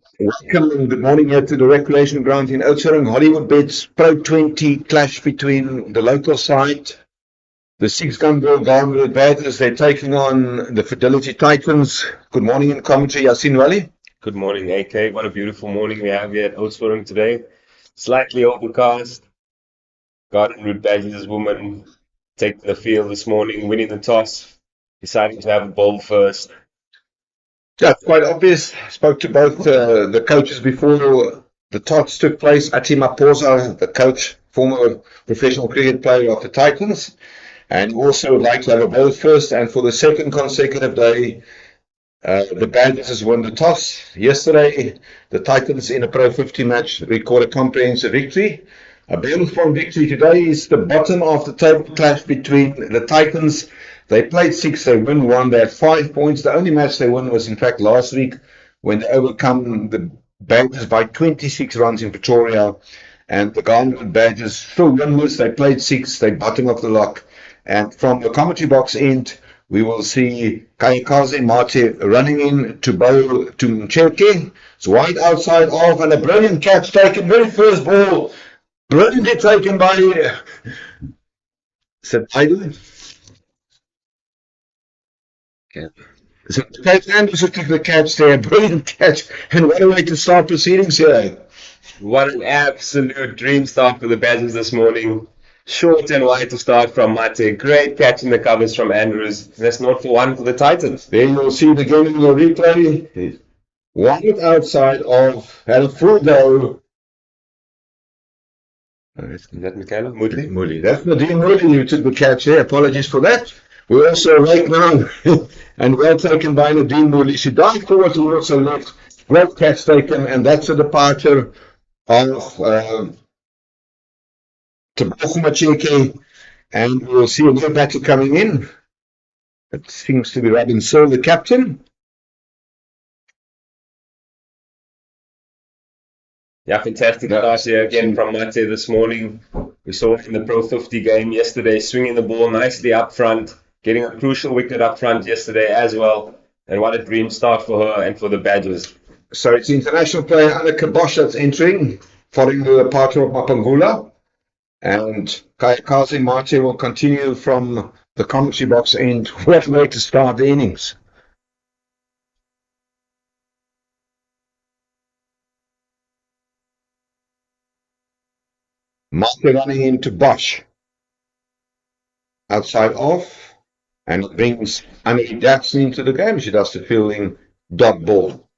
Welcome and good morning here to the recreation ground in Oudtshoorn. Hollywoodbets Pro20 clash between the local side, the six-gun ball Garden Badgers. They're taking on the Fidelity Titans. Good morning in commentary, Yasin Wali. Good morning, AK. What a beautiful morning we have here at Oudtshoorn today. Slightly overcast. Garden Badgers woman taking the field this morning, winning the toss, deciding to have a bowl first. Yeah, quite obvious. Spoke to both the coaches before the toss took place. Ati Maposa, the coach, former professional cricket player of the Titans, and also would like to have a bowl first. And for the second consecutive day, the Badgers has won the toss. Yesterday, the Titans in a Pro20 match recorded a comprehensive victory. A Belfast victory today is the bottom of the table clash between the Titans. They played 6, they won 1, they had 5 points. The only match they won was in fact last week when they overcome the Badgers by 26 runs in Pretoria. And the Garden Badgers still winless. They played 6, they bottom of the lock. And from the commentary box end, we will see Kayakaze Mate running in to bowl to Mcherke. It's wide outside off and a brilliant catch taken, very first ball. Brilliantly taken by Idle. So Coach Anderson took the catch there, brilliant catch, and what a way to start proceedings here. What an absolute dream start for the Badgers this morning. Short and wide to start from Mate. Great catch in the covers from Andrews. That's not for one for the Titans. There you'll see the game in the replay. Wide outside of, had a full go. Is that Michaela? Muli. That's Nadine Muli who took the catch there. Apologies for that. We're also right now, and well taken by Nadine Muli. She dived forward towards her left. Great catch taken, and that's a departure of Mcherke, and we'll see a new batter coming in. It seems to be Robin Searle, the captain. Yeah, fantastic start here again from Mate this morning. We saw it in the Pro20 game yesterday, swinging the ball nicely up front, getting a crucial wicket up front yesterday as well. And what a dream start for her and for the Badgers. So it's the international player Anneke Bosch that's entering, following the departure of Mapangula. And Kayakaze Mate will continue from the commentary box end. What a way to start the innings. Mate running into Bosch. Outside off. And it brings Annie Jackson into the game. She does the fielding dot ball.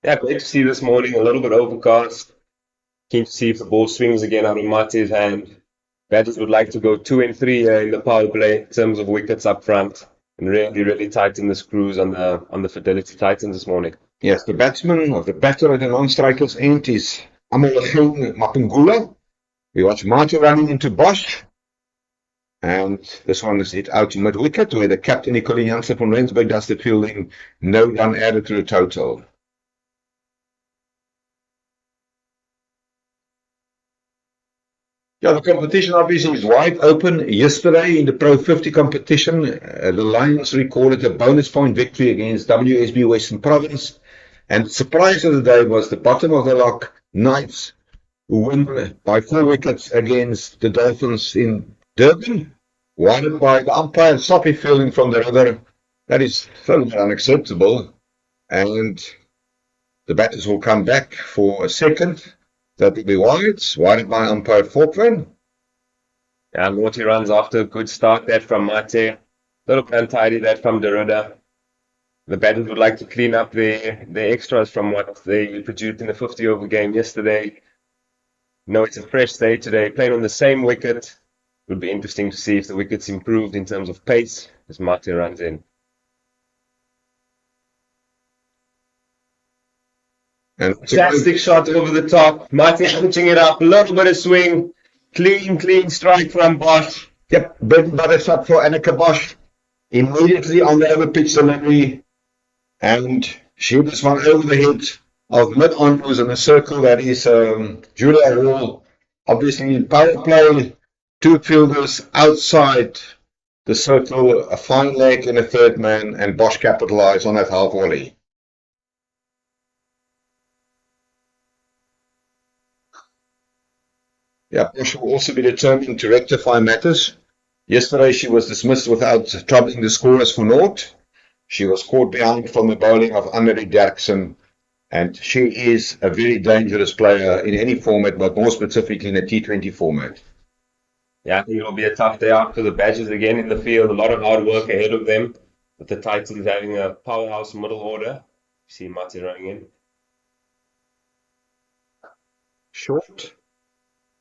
Yeah, great to see this morning. A little bit overcast. Keen to see if the ball swings again out of Mate's hand. Badgers would like to go 2 and 3 in the power play in terms of wickets up front and really tighten the screws on the Fidelity Titans this morning. Yes, the batsman or the batter at the non-strikers end is Amalagin Mapangula. We watch Mate running into Bosch. And this one is hit out in mid-wicket where the captain Nicoline Jansen from Rensburg does the fielding. No run added to the total. Yeah, the competition obviously is wide open. Yesterday in the Pro20 competition, the Lions recorded a bonus point victory against WSB Western Province. And the surprise of the day was the bottom of the lock Knights, who win by 4 wickets against the Dolphins in Durban. Won by the umpire, sloppy fielding from the river. That is totally unacceptable. And the batters will come back for a second. That will be wide by umpire Falkland. Yeah, naughty runs after a good start that from Mate. Little untidy that from Deruda. The batters would like to clean up the extras from what they produced in the 50-over game yesterday. No, it's a fresh day today. Playing on the same wicket. It would be interesting to see if the wickets improved in terms of pace as Mate runs in. Fantastic shot over the top. Mate pitching it up. A little bit of swing. Clean strike from Bosch. Yep, bread butter shot for Anneke Bosch. Immediately on the overpitch delivery. And she was one over the head of mid-on, who's in a circle. That is Julia Hall. Obviously in power play, 2 fielders outside the circle, a fine leg and a third man, and Bosch capitalized on that half volley. Yeah, Porsche will also be determined to rectify matters. Yesterday she was dismissed without troubling the scorers for naught. She was caught behind from the bowling of Annemarie Derksen, and she is a very dangerous player in any format, but more specifically in a T20 format. Yeah, I think it'll be a tough day out for the Badgers again in the field. A lot of hard work ahead of them, with the Titans having a powerhouse middle order. You see Mate running in. Short.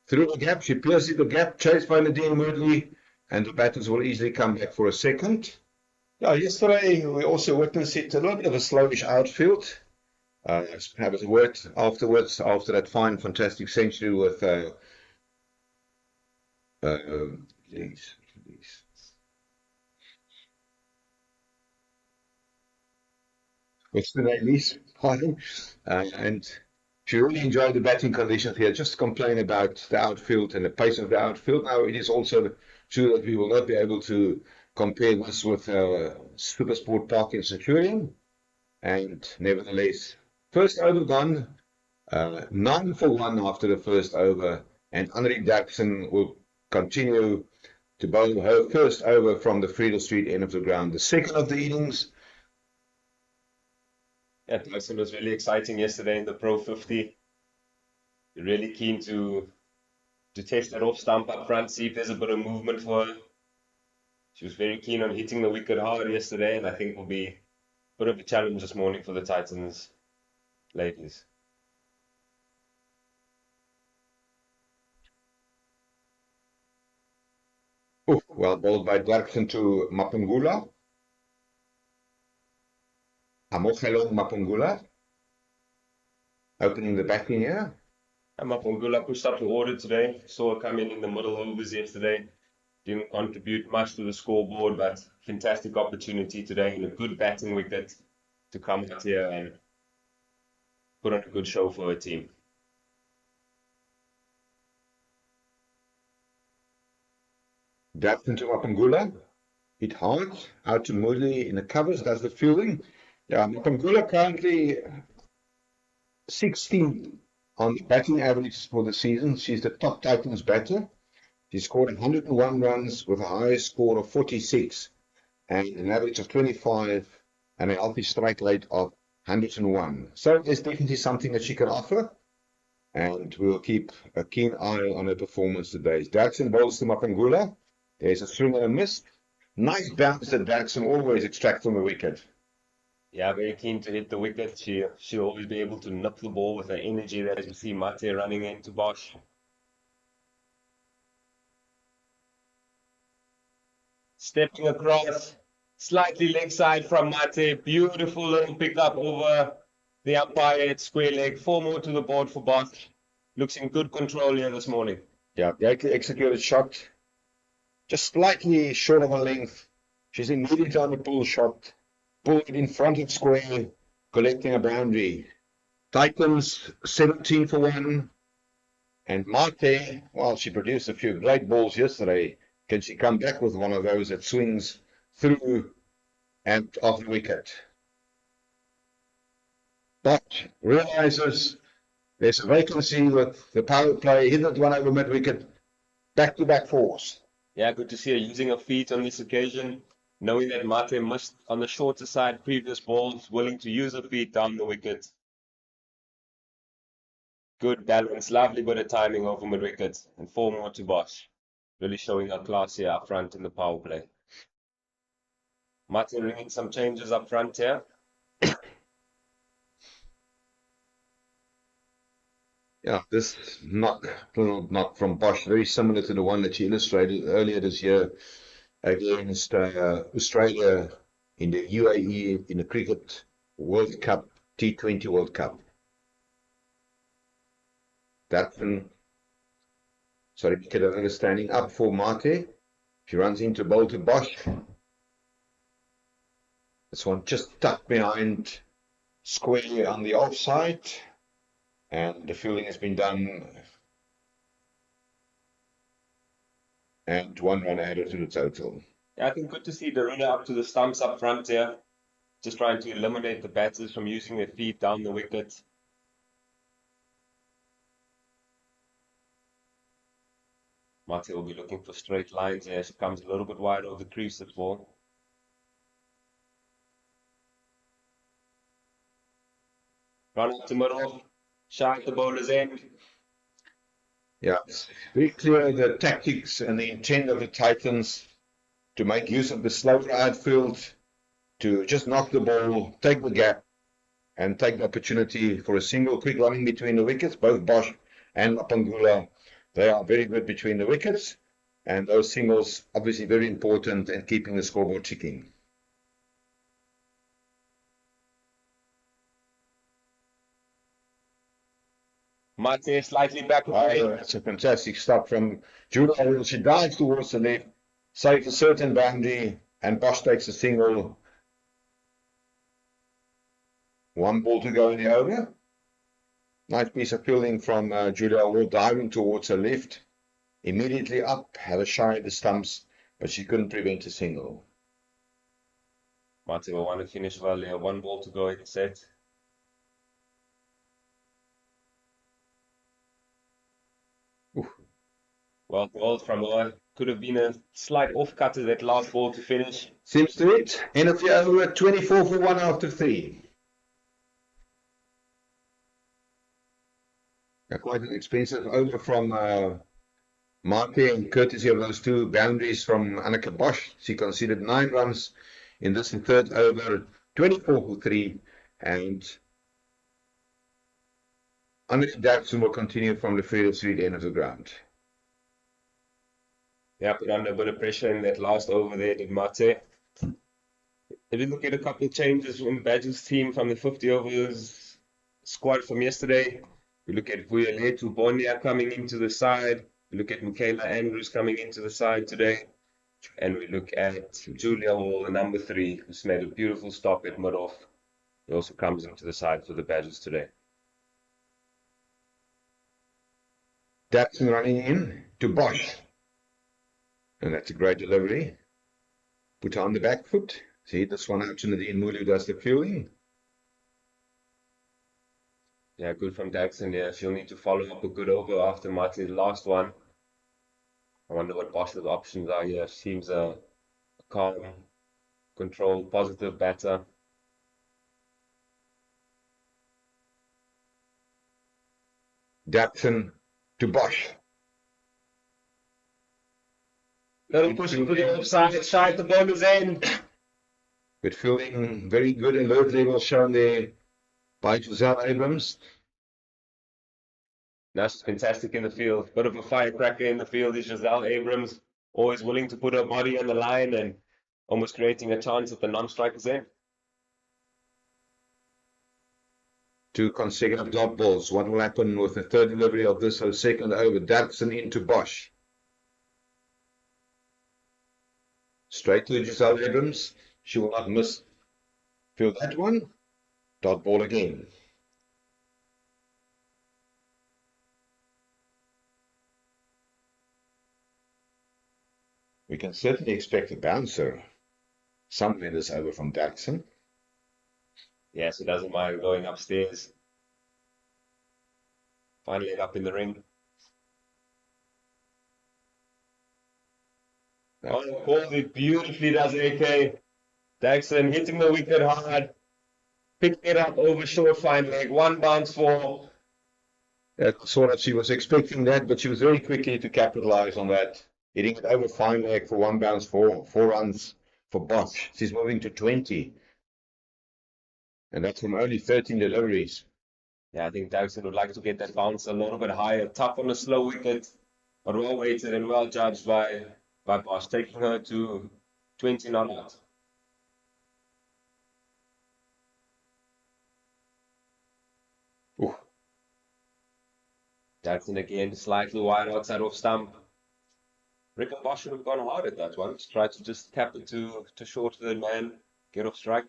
Through the gap, she pierces the gap, chased by Nadine Moodley, and the batters will easily come back for a second. Yeah, yesterday we also witnessed it, a little bit of a slowish outfield. Have a word afterwards, after that fine, fantastic century with please. With the ladies, pardon. And she really enjoyed the batting conditions here. Just complain about the outfield and the pace of the outfield. Now, it is also true that we will not be able to compare this with Supersport Park in Centurion. And nevertheless, first over gone, 9 for 1 after the first over. And Annemarie Derksen will continue to bowl her first over from the Friedel Street end of the ground. The second of the innings. Yeah, Dyson was really exciting yesterday in the Pro20. Really keen to test that off stump up front, see if there's a bit of movement for her. She was very keen on hitting the wicket hard yesterday, and I think will be a bit of a challenge this morning for the Titans ladies. Well bowled by Derksen to Mapungula. Amogelong Mapungula opening the batting here. And Mapungula pushed up the order today. Saw her come in the middle overs yesterday. Didn't contribute much to the scoreboard, but fantastic opportunity today and a good batting wicket to come out here and put on a good show for her team. Derksen to Mapungula. Hit hard. Out to Moodley in the covers. Does the fielding. Yeah, Mapungula currently 16th on the batting average for the season. She's the top Titans batter. She scored 101 runs with a highest score of 46 and an average of 25 and a healthy strike rate of 101. So there's definitely something that she can offer, and we will keep a keen eye on her performance today. Derksen bowls to Mapungula. There's a swing and a miss. Nice bounce that Derksen always extracts from the wicket. Yeah, very keen to hit the wicket. She'll always be able to nip the ball with her energy there, as we see Mate running into Bosch. Stepping across, slightly leg side from Mate. Beautiful little pickup over the umpire at square leg. 4 more to the board for Bosch. Looks in good control here this morning. Yeah, the executed shot. Just slightly short of a length. She's immediately on the pull shot. Pulled in front of square, collecting a boundary. Titans 17 for 1. And Mate, well, she produced a few great balls yesterday. Can she come back with one of those that swings through and off the wicket? But realizes there's a vacancy with the power play. Hit that one over mid-wicket. Back-to-back fours. Yeah, good to see her using her feet on this occasion. Knowing that Mate missed on the shorter side previous balls, willing to use her feet down the wicket. Good balance, lovely bit of timing over mid-wicket, and 4 more to Bosch. Really showing her class here up front in the power play. Mate bringing some changes up front here. Yeah, this knock from Bosch, very similar to the one that she illustrated earlier this year against Australia in the UAE in the Cricket World Cup, T20 World Cup. Derksen, sorry, get an understanding up for Mate. She runs into bowl to Bosch. This one just tucked behind square on the offside. And the fielding has been done. And 1 run added to the total. Yeah, I think good to see Daruna up to the stumps up front here. Just trying to eliminate the batters from using their feet down the wicket. Mate will be looking for straight lines here. She comes a little bit wide over the crease, this ball. Run up to middle. Shot the bowler's end. Yeah, it's very clear the tactics and the intent of the Titans to make use of the slow outfield, to just knock the ball, take the gap, and take the opportunity for a single quick running between the wickets. Both Bosch and Mapangula, they are very good between the wickets, and those singles obviously very important in keeping the scoreboard ticking. Mate slightly back. That's a fantastic stop from Julia. She dives towards the left, saves a certain boundary, and Bosch takes a single. One ball to go in the over. Nice piece of fielding from Julia Ward, diving towards her left. Immediately up, had a shy at the stumps, but she couldn't prevent a single. Mate will want to finish well here. 1 ball to go in the set. Oof. Well bowled from her. Could have been a slight off-cut to that last ball to finish. Seems to it. End of the over, 24 for 1 after 3. Quite an expensive over from Mate, and courtesy of those 2 boundaries from Anneke Bosch. She conceded 9 runs in this third over, 24 for 3, and Anneke Jackson will continue from the further street end of the ground. Yeah, put under a bit of pressure in that last over there, did Mate. If you look at a couple of changes from the Badgers team from the 50 overs squad from yesterday, we look at Vuyaletu Bonia coming into the side. We look at Michaela Andrews coming into the side today. And we look at Julia Hall, the number 3, who's made a beautiful stop at mid-off. He also comes into the side for the Badgers today. Jackson running in to Bosch. And that's a great delivery. Put her on the back foot. See, this one out to Nadine Mulu does the fielding. Yeah, good from Jackson here. She'll need to follow up a good over after Martin's last one. I wonder what Bosch's options are here. Seems a calm, controlled, positive batter. Jackson to Bosch. Little push to the offside, side the bowler's end. Good fielding, very good alert level shown there by Giselle Abrams. That's fantastic in the field. Bit of a firecracker in the field is Giselle Abrams. Always willing to put her body on the line and almost creating a chance at the non-striker's end. 2 consecutive dot balls. What will happen with the third delivery of this second over? Jackson into Bosch. Straight to Giselle Abrams. She will not miss. Field that one. Dot ball again. We can certainly expect a bouncer somewhere in this over from Jackson. Yes, he doesn't mind going upstairs. Finally up in the ring. Oh, calls it beautifully, does AK. Jackson hitting the wicket hard. Picked it up over short fine leg. 1 bounce for. Sort of, she was expecting that, but she was very quickly to capitalize on that. Hitting it over fine leg for 1 bounce for 4 runs for Bosch. She's moving to 20. And that's from only 13 deliveries. Yeah, I think Jackson would like to get that bounce a little bit higher. Tough on a slow wicket, but well weighted and well judged by Bosch, taking her to 20 not out. Ooh. Jackson again, slightly wide outside off stump. Reckon Bosch should have gone hard at that one. Tried to just tap it to short third man, get off strike.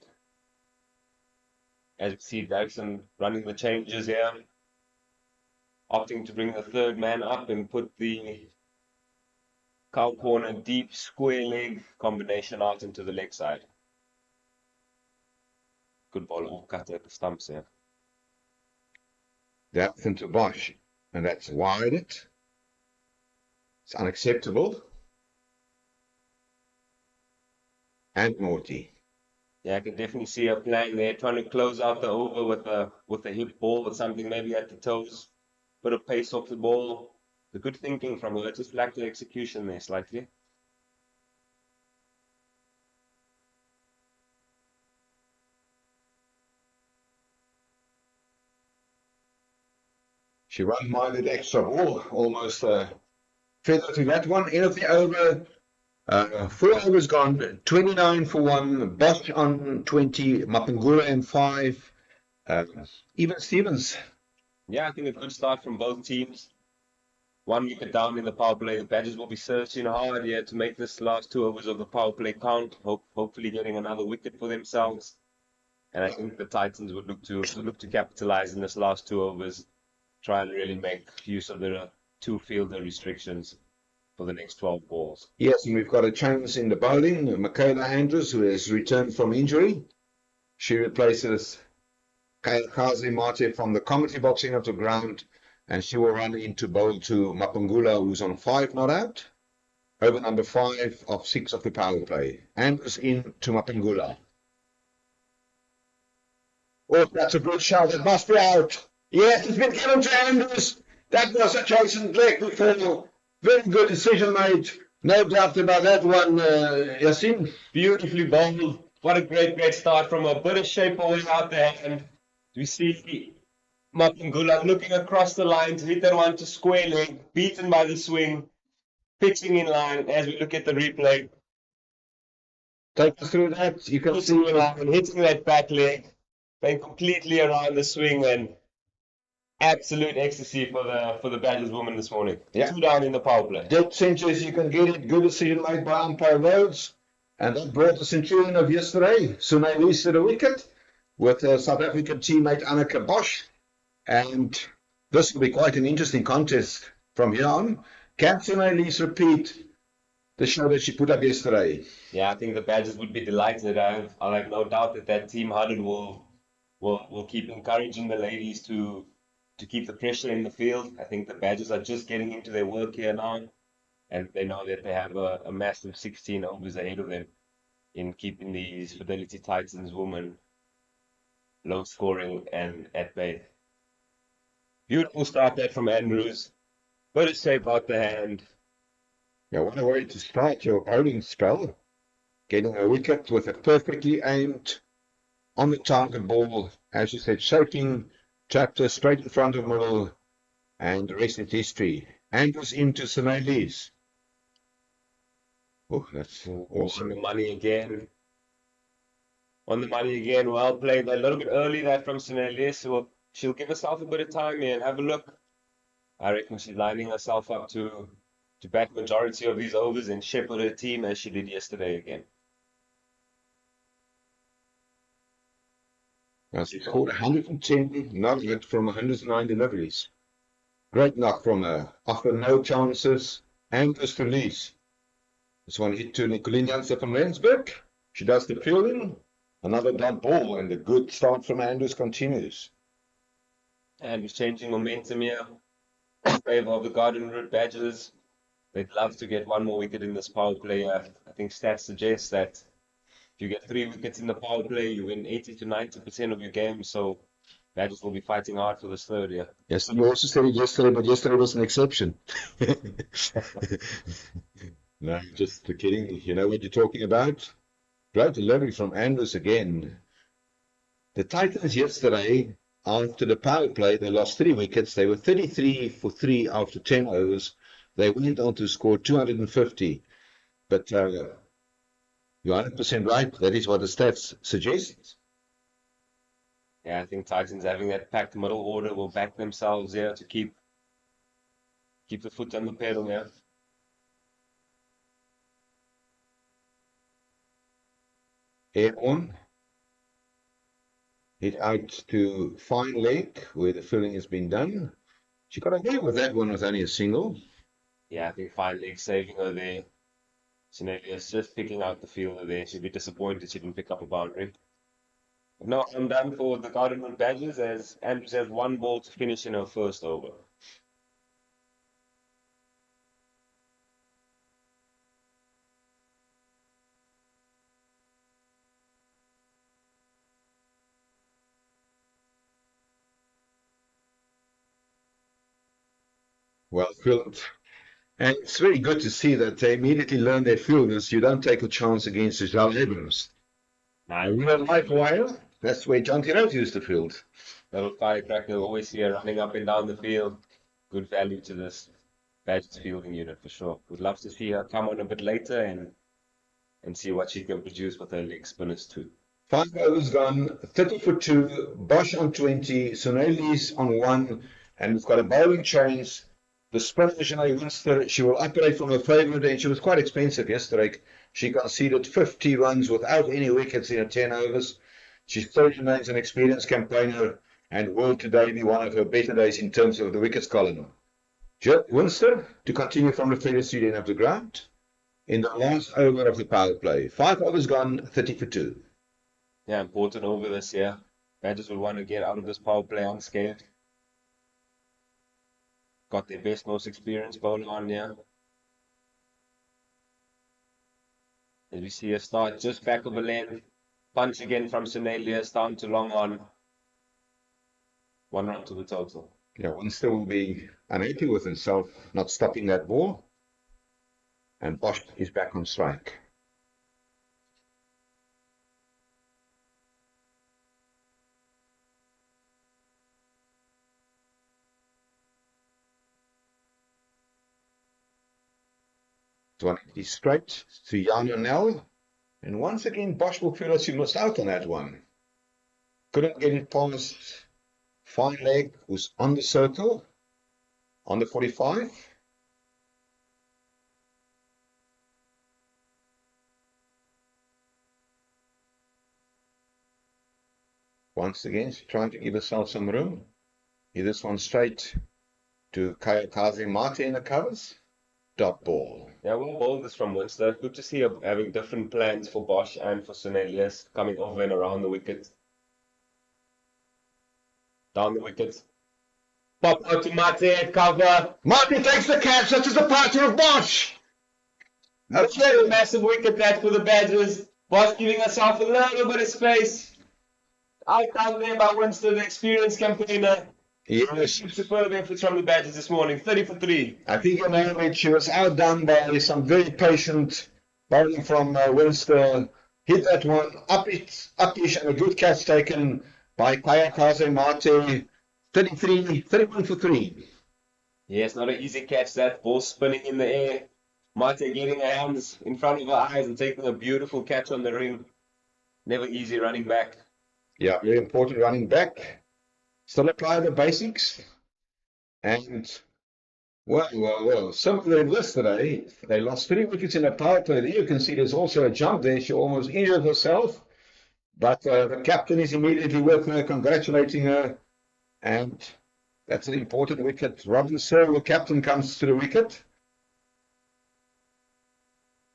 As you see, Jackson running the changes here. Opting to bring the third man up and put the cow corner deep square leg combination out into the leg side. Good ball all cut at the stumps here. Jackson to Bosch. And that's wide it. It's unacceptable. And naughty. Yeah, I can definitely see her playing there, trying to close out the over with a hip ball, with something maybe at the toes, bit of pace off the ball. The good thinking from her, just lacked the execution there slightly. She one-minded extra ball, almost feather to that one. End of the over. 4 overs gone, 29 for 1, Bosch on 20, Mapungula and 5, even Stevens. Yeah, I think a good start from both teams. 1 wicket down in the power play. The Badgers will be searching hard here to make this last 2 overs of the power play count. Hopefully getting another wicket for themselves. And I think the Titans would look to capitalize in this last 2 overs, try and really make use of the 2 fielder restrictions for the next 12 balls. Yes, and we've got a change in the bowling. Michaela Andrews, who has returned from injury. She replaces Kazi Mate from the commentary box in of the ground, and she will run into bowl to Mapungula, who's on 5 not out. Over number 5 of 6 of the power play. Andrews in to Mapungula. Oh, that's a good shot. It must be out. Yes, it's been given to Andrews. That was a Jason Blake before. Very good decision made. No doubt about that one, Yasin. Beautifully bowled. What a great start from a bit of shape away out there. And we see Mapungula looking across the line to hit that one to square leg, beaten by the swing, pitching in line as we look at the replay. Take us through that. You can see hitting that back leg, going completely around the swing, and absolute ecstasy for the Badgers woman this morning. Yeah. 2 down in the power play. Dead centuries, you can get it. Good decision made by umpire Rhodes. And that brought the centurion of yesterday, Sunay Lees, to the wicket with South African teammate Anneke Bosch. And this will be quite an interesting contest from here on. Can Sunay Lees repeat the show that she put up yesterday? Yeah, I think the Badgers would be delighted. I have no doubt that team huddle will keep encouraging the ladies to keep the pressure in the field. I think the Badgers are just getting into their work here now, and they know that they have a massive 16 overs ahead of them in keeping these Fidelity Titans women low scoring and at bay. Beautiful start there from Andrews. Bit of shape out the hand. Yeah, what a way to start your bowling spell. Getting a wicket with a perfectly aimed on the target ball, as you said, shaping chapter straight in front of middle, and the rest is history. Andrews into Sunay Lees. Oh, that's awesome. On the money again. Well played. A little bit early that from Sunay Lees, so she'll give herself a bit of time here and have a look. I reckon she's lining herself up to bat majority of these overs and shepherd her team as she did yesterday again. Now she scored 110 knocked from 109 deliveries. Great knock from her. Offer no chances. Andrews to Lees. This one hit to Nicolene Jansen from Rensburg. She does the fielding. Another dot ball, and the good start from Andrews continues. And he's changing momentum here in favor of the Garden Route Badgers. They'd love to get 1 more wicket in this power play. I think stats suggest that if you get 3 wickets in the power play, you win 80 to 90% of your game. So Badgers will be fighting hard for this third year. Yes, you also said it yesterday, but yesterday was an exception. No, just kidding. You know what you're talking about? Great delivery from Andrews again. The Titans yesterday, after the power play, they lost 3 wickets. They were 33 for 3 after 10 overs. They went on to score 250. But you're 100% right. That is what the stats suggest. Yeah, I think Titans having that packed middle order will back themselves here to keep the foot on the pedal here. Airborne. Hit out to fine leg where the filling has been done. She got away with that one with only a single. Yeah, I think fine leg saving her there. Sinelia's just picking out the fielder there. She'd be disappointed she didn't pick up a boundary. No, I'm done for the Garden Route Badgers as Andrews has 1 ball to finish in her first over. Well fielded. And it's very good to see that they immediately learn their fielders. You don't take a chance against Giselle Abrams. Now, in real life, while that's where John T. Rhodes used to field. Little firecracker always here running up and down the field. Good value to this Badgers fielding unit for sure. Would love to see her come on a bit later and see what she can produce with her leg spinners too. 5 overs gone, 30 for 2, Bosch on 20, Sonelis on 1, and we've got a bowling change. The spinner, Janay Winster, she will operate from her favourite, and she was quite expensive yesterday. She conceded 50 runs without any wickets in her 10 overs. She still remains an experienced campaigner and will today be one of her better days in terms of the wickets column. Winster to continue from the furthest end of the ground in the last over of the power play. 5 overs gone, 30 for 2. Yeah, important over this year. Badgers will want to get out of this power play unscathed. Got their best, most experienced bowler on here. As we see a start just back of a length. Punch again from Sunelius down to long on. 1 run to the total. Yeah, Winster will be unhappy with himself not stopping that ball. And Bosch is back on strike. One is straight to Jan Nel. And once again, Bosch will feel as he missed out on that one. Couldn't get it past Fine Leg, who's on the circle, on the 45. Once again, she's trying to give herself some room. Hit this one straight to Kayakaze Mate in the covers. Dot ball. Yeah, well bowled this from Winster. Good to see her having different plans for Bosch and for Sunelius coming over and around the wicket. Down the wicket. Pop out to Mate at cover. Mate takes the catch. That is the departure of Bosch. That's a massive wicket that for the Badgers. Bosch giving herself a little bit of space. Out down there by Winster, the experienced campaigner. Yes. Superb efforts from the Badgers this morning. 30 for 3. I think you know it. She was outdone by some very patient bowling from Winster. Hit that one upish, and a good catch taken by Kayakaze Mate. 31 for 3. Yes, not an easy catch. That ball spinning in the air. Mate getting her hands in front of her eyes and taking a beautiful catch on the ring. Never easy running back. Yeah, very important running back. Still apply the basics. And, well, some of them yesterday, they lost 3 wickets in a power play. There you can see there's also a jump there. She almost injured herself. But the captain is immediately with her, congratulating her. And that's an important wicket. Robin Searle, the captain, comes to the wicket.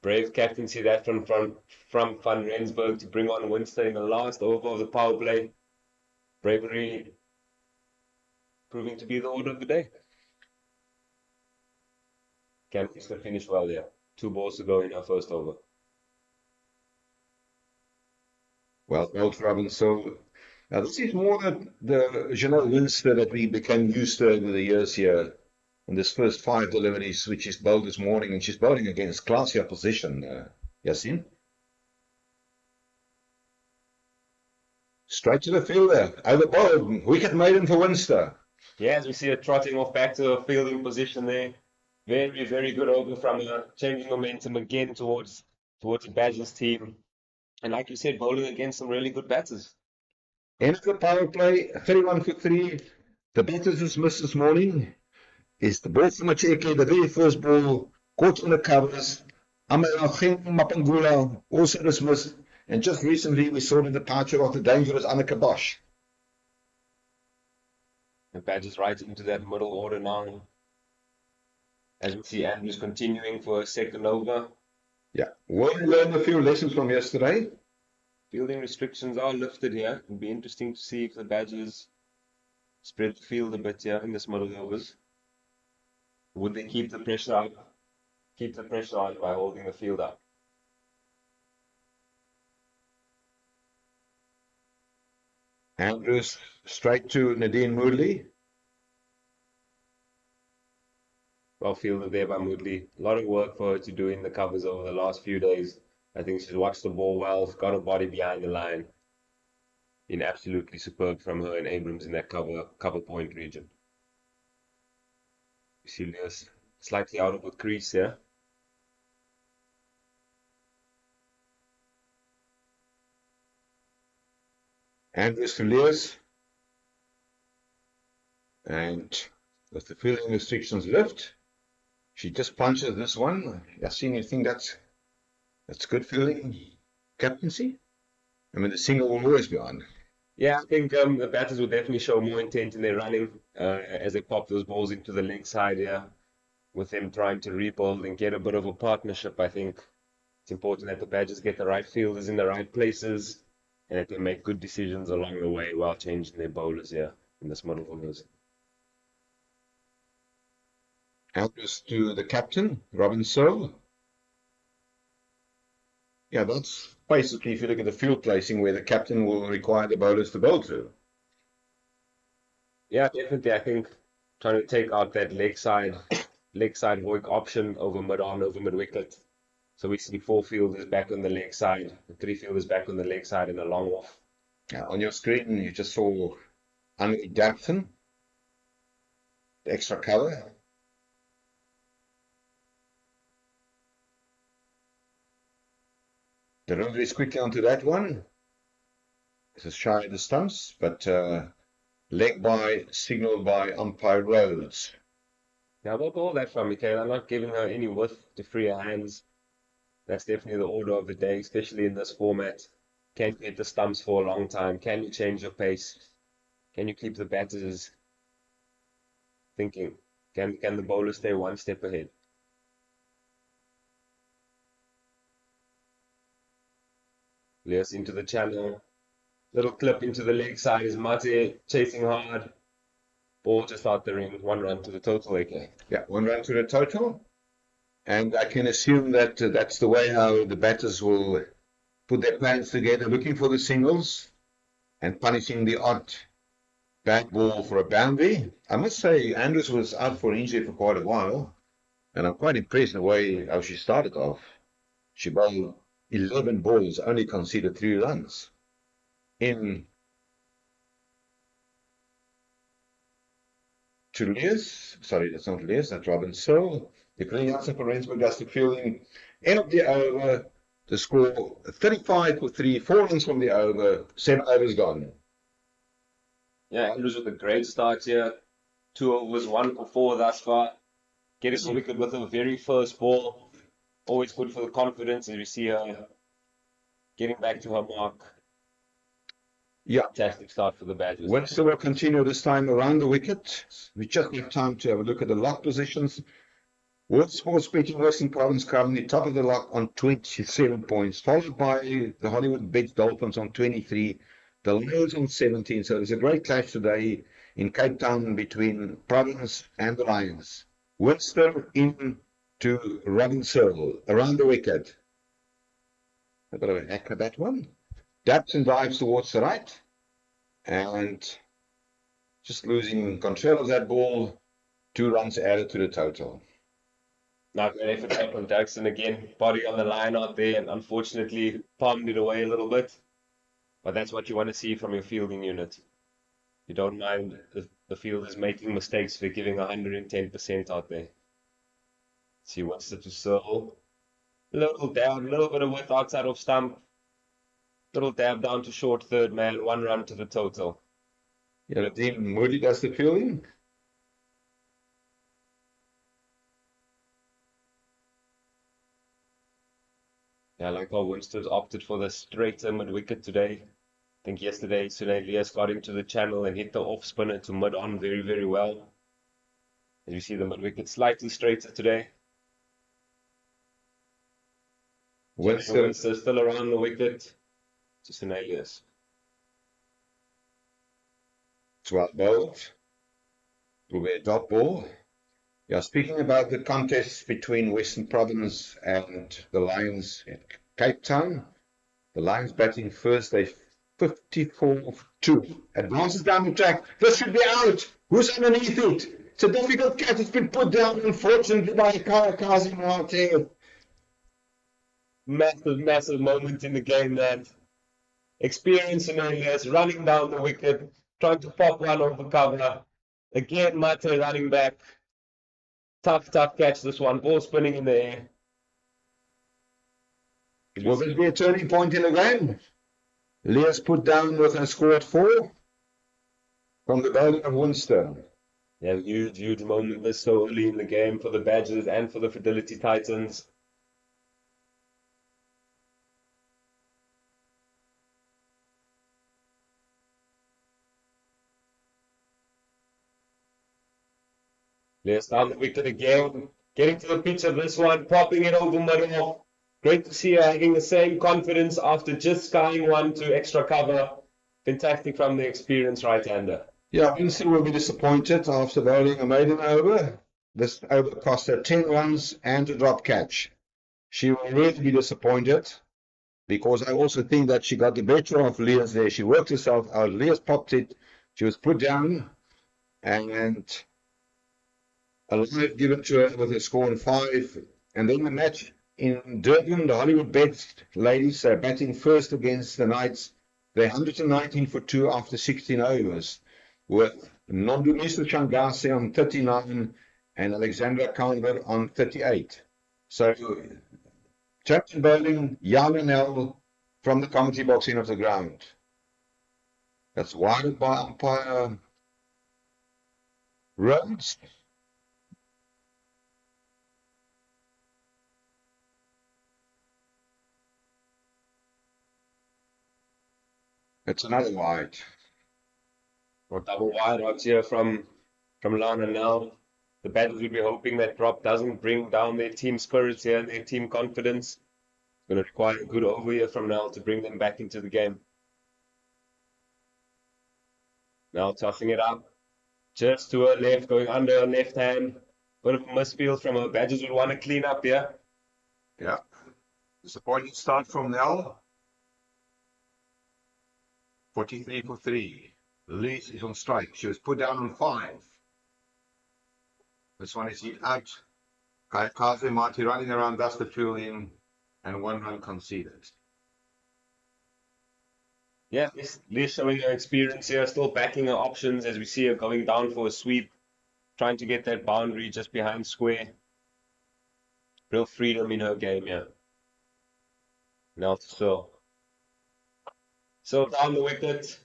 Brave captaincy that from Van Rensburg to bring on Winster in the last over of the power play. Bravery proving to be the order of the day. Campbell's to finish well there. 2 balls to go in our first over. Well, Robin. So now this is more than the Janelle Winster that we became used to over the years here. In this first 5 deliveries, which she's bowled this morning, and she's bowling against classy opposition, Yasin. Straight to the fielder, over bowled, wicket maiden for Winster. Yeah, as we see her trotting off back to her fielding position there. Very, very good over from her, changing momentum again towards the Badgers team. And like you said, bowling against some really good batters. End of the power play, 31 for 3. The batters who's missed this morning is the ball from Macheke, the very first ball, caught on the covers. Amalacheng Mapangula also dismissed. And just recently we saw the departure of the dangerous Anneke Bosch. The Badgers right into that middle order now. As we see Andrews continuing for a second over. Yeah, well, we learned a few lessons from yesterday. Fielding restrictions are lifted here. It'll be interesting to see if the Badgers spread the field a bit here in this middle overs. Would they keep the pressure up? Keep the pressure on by holding the field up. Andrews straight to Nadine Moodley. Well fielded there by Moodley. A lot of work for her to do in the covers over the last few days. I think she's watched the ball well, got her body behind the line. Been absolutely superb from her and Abrams in that cover point region. You see Lewis slightly out of the crease here. Andrews to Lewis. And with the fielding restrictions lift, she just punches this one. Yassine, you think that's good fielding captaincy? I mean, the single will always be on. Yeah, I think the batters will definitely show more intent in their running as they pop those balls into the leg side here. With them trying to rebuild and get a bit of a partnership, I think it's important that the Badgers get the right fielders in the right places and that they make good decisions along the way while changing their bowlers here in this middle overs. Andrews to the captain, Robin Searle. Yeah, that's basically, if you look at the field placing, where the captain will require the bowlers to bowl to. Yeah, definitely. I think trying to take out that leg side hoik option over mid-on, over mid-wicket. So we see 4 fielders back on the leg side, 3 fielders back on the leg side and a long off. On your screen, you just saw Andy Dampton, the extra cover. The runner is quickly onto that one. This is shy of the stumps, but leg by, signaled by umpire Rhodes. Now, what ball that from, Michael? I'm not giving her any width to free her hands. That's definitely the order of the day, especially in this format. Can you hit the stumps for a long time? Can you change your pace? Can you keep the batters thinking? Can the bowler stay one step ahead? Lewis into the channel. Little clip into the leg side is Mate chasing hard. Ball just out the ring. 1 run to the total, okay. Yeah, 1 run to the total. And I can assume that that's the way how the batters will put their plans together, looking for the singles and punishing the odd bad ball for a boundary. I must say, Andrews was out for injury for quite a while, and I'm quite impressed in the way how she started off. She bowled 11 balls, only conceded 3 runs. In to Lewis, sorry, that's not Lewis, that's Robin Searle. The Green Hudson for Rensburg does the fielding. End of the over, the score 35 for 3, 4 runs from the over, 7 overs gone. Yeah, Andrews with a great start here. 2 overs, 1 for 4 thus far. Getting a wicket with her very first ball. Always good for the confidence as we see her getting back to her mark. Yeah. Fantastic start for the Badgers. Winster will continue this time around the wicket. We just have time to have a look at the lock positions. World Sports Betting Western Province currently top of the lock on 27 points, followed by the Hollywoodbets Dolphins on 23, the Lions on 17. So there's a great clash today in Cape Town between Province and the Lions. Winster in to Robin Searle around the wicket. A bit of an hack at that one. Dapson dives towards the right and just losing control of that ball. 2 runs added to the total. Not great effort from Dapson again. Body on the line out there and unfortunately palmed it away a little bit. But that's what you want to see from your fielding unit. You don't mind the fielders making mistakes for giving 110% out there. See what's to Searle. Little down, little bit of width outside of stump. Little dab down to short third man, 1 run to the total. Yeah, Dean Moody does the fielding. Yeah, like how Winster's opted for the straighter mid-wicket today. I think yesterday, Leas got into the channel and hit the off-spinner to mid-on very, very well. As you see the mid-wicket slightly straighter today. Winster still around the wicket. Just an alias. 12 bowled. Will be a dot ball. Yeah, speaking about the contest between Western Province and the Lions at Cape Town, the Lions batting first, they 54 for 2. Advances down the track. This should be out. Who's underneath it? It's a difficult catch. It's been put down, unfortunately, by Kazi Mate. Massive moment in the game that experience in areas, running down the wicket, trying to pop one over cover. Again, Mate running back. Tough catch this one. Ball spinning in the air. Will this be a turning point in the game? Leah's put down with a score at 4 from the bowling of Winster. Yeah, huge moment this so early in the game for the Badgers and for the Fidelity Titans. Leah's down the wicket again, getting to the pitch of this one, popping it over middle. Great to see her having the same confidence after just skying one to extra cover. Fantastic from the experienced right-hander. Yeah, Winster will be disappointed after bowling a maiden over. This over cost her 10 runs and a drop catch. She will really be disappointed because I also think that she got the better of Leah's there. She worked herself out. Leah's popped it. She was put down and a live given to her with a score of 5. And then the match in Durban, the Hollywoodbets ladies are batting first against the Knights. They're 119 for 2 after 16 overs, with Nondumisa Changase on 39 and Alexandra Calver on 38. So, champion bowling, Yalanel from the commentary box in of the ground. That's wide by umpire Rhodes. It's another wide. Or double wide odds here from Lana now. The Badgers will be hoping that drop doesn't bring down their team spirits here and their team confidence. It's going to require a good over here from now to bring them back into the game. Now tossing it up. Just to her left, going under her left hand. Bit of a misfield from her. Badgers will want to clean up here. Yeah. Disappointing start from Nell. 43 for 3. Lees is on strike. She was put down on 5. This one is hit out. Kaze Mati running around, that's the fuel in, and 1 run conceded. Yeah, Lees showing her experience here, still backing her options as we see her going down for a sweep, trying to get that boundary just behind square. Real freedom in her game, yeah. Now to Searle. So down the wicket,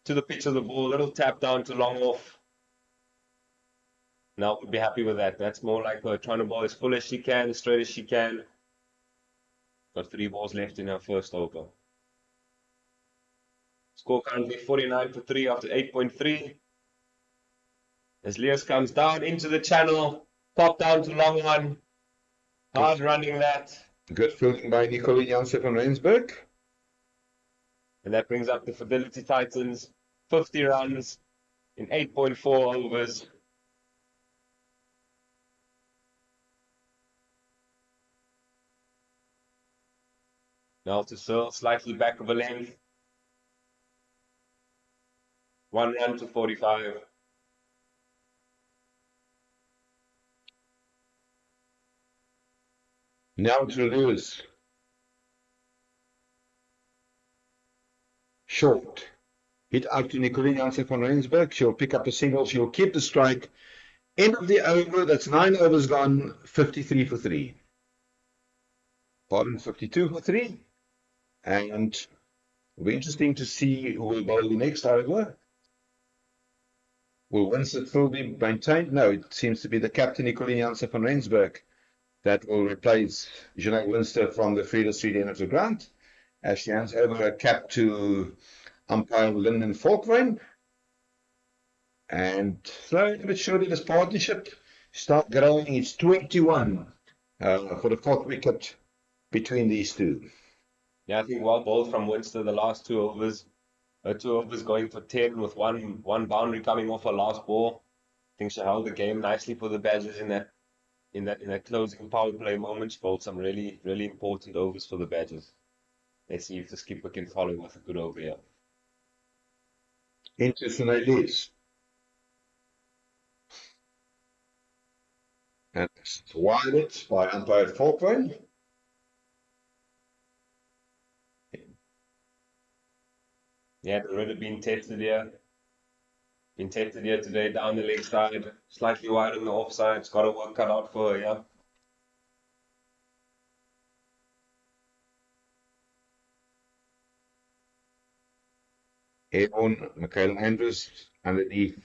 to the pitch of the ball, little tap down to long off. Now we'll be happy with that. That's more like her trying to bowl as full as she can, as straight as she can. Got 3 balls left in her first over. Score currently 49 for 3 after 8.3. As Leas comes down into the channel, pop down to long one. Hard running that. Good fielding by Nicolene Jansen van Rensburg. And that brings up the Fidelity Titans 50 runs in 8.4 overs. Now to Searle, slightly back of a length. 1 run to 45. Now to Lewis. Short. Hit out to Nicolene Jansen van Rensburg. She'll pick up a single. She'll keep the strike. End of the over. That's 9 overs gone. 53 for 3. Pardon, 52 for 3. And it'll be interesting to see who will bowl the next over. Will Winston still be maintained? No, it seems to be the captain, Nicolene Jansen van Rensburg, that will replace Jeanette Winster from the Freda Street end of the ground, as she hands over a cap to umpire Lyndon Falkrein. And slowly but surely this partnership start growing. It's 21 for the 4th wicket between these two. Yeah, I think well bowled from Winster the last 2 overs. 2 overs going for 10 with one boundary coming off her last ball. I think she held the game nicely for the Badgers in that closing power play moment. She bowled some really important overs for the Badgers. Let's see if the skipper can follow with a good over here. Interesting ideas. Wide by umpire Falkland. Yeah, the red have been tested here. Been tested here today down the leg side, slightly wide on the offside. It's got a work cut out for her, yeah. Airborne, Michaela Andrews underneath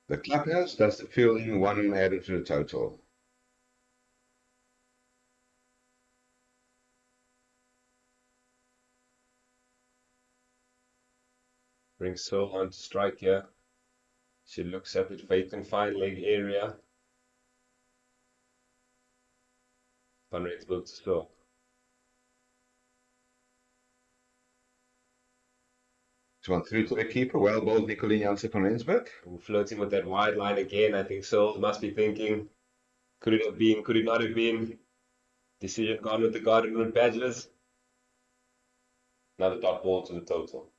the clubhouse. That's the fielding, one added to the total. Brings Searle on to strike here. She looks at it vacant fine leg area. Van Rensburg to Searle. This one through to the keeper. Well bowled, Nicolene Jansen van Rensburg. Flirting with that wide line again. I think Searle must be thinking, could it have been, could it not have been? Decision gone with the Garden Badgers. Another dot ball to the total.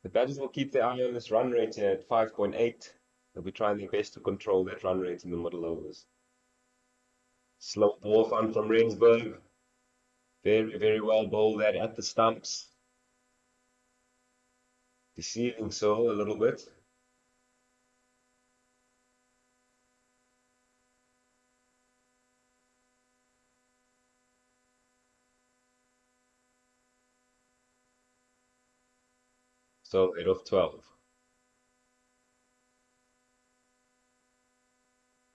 The Badgers will keep their eye on this run rate here at 5.8. They'll be trying their best to control that run rate in the middle overs. Slow ball fun from Rensburg. Very, very well bowled that at the stumps. Deceiving Searle a little bit. So 8 of 12.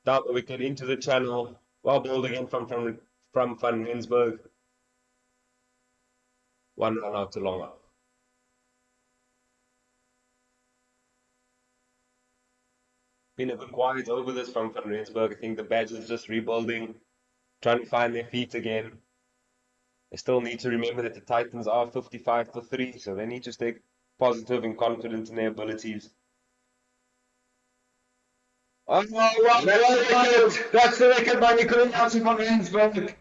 Down the wicket into the channel. Well bowled again from Van Rensburg. One run out to long up. Been a bit quiet over this from Van Rensburg. I think the Badgers just rebuilding, trying to find their feet again. They still need to remember that the Titans are 55 for 3, so they need to stay positive and confident in their abilities. Oh, wicket. That's the wicket by Nicolene Jansen van Rensburg.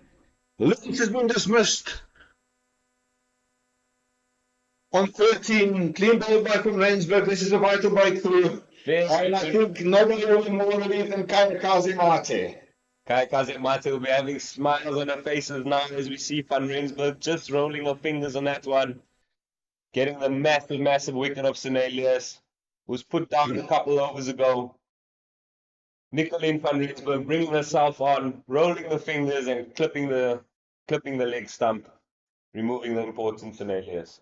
Lynch has been dismissed. On 13, clean ball by from Rensburg. This is a vital breakthrough. And I think nobody will be more relieved than Kaikaze Mate. Kaikaze Mate will be having smiles on her faces now as we see Van Rensburg just rolling her fingers on that one. Getting the massive, massive wicket of Senelius, who's put down a couple overs ago. Nicolene van Rensburg bringing herself on, rolling the fingers and clipping the leg stump, removing the important Senelius.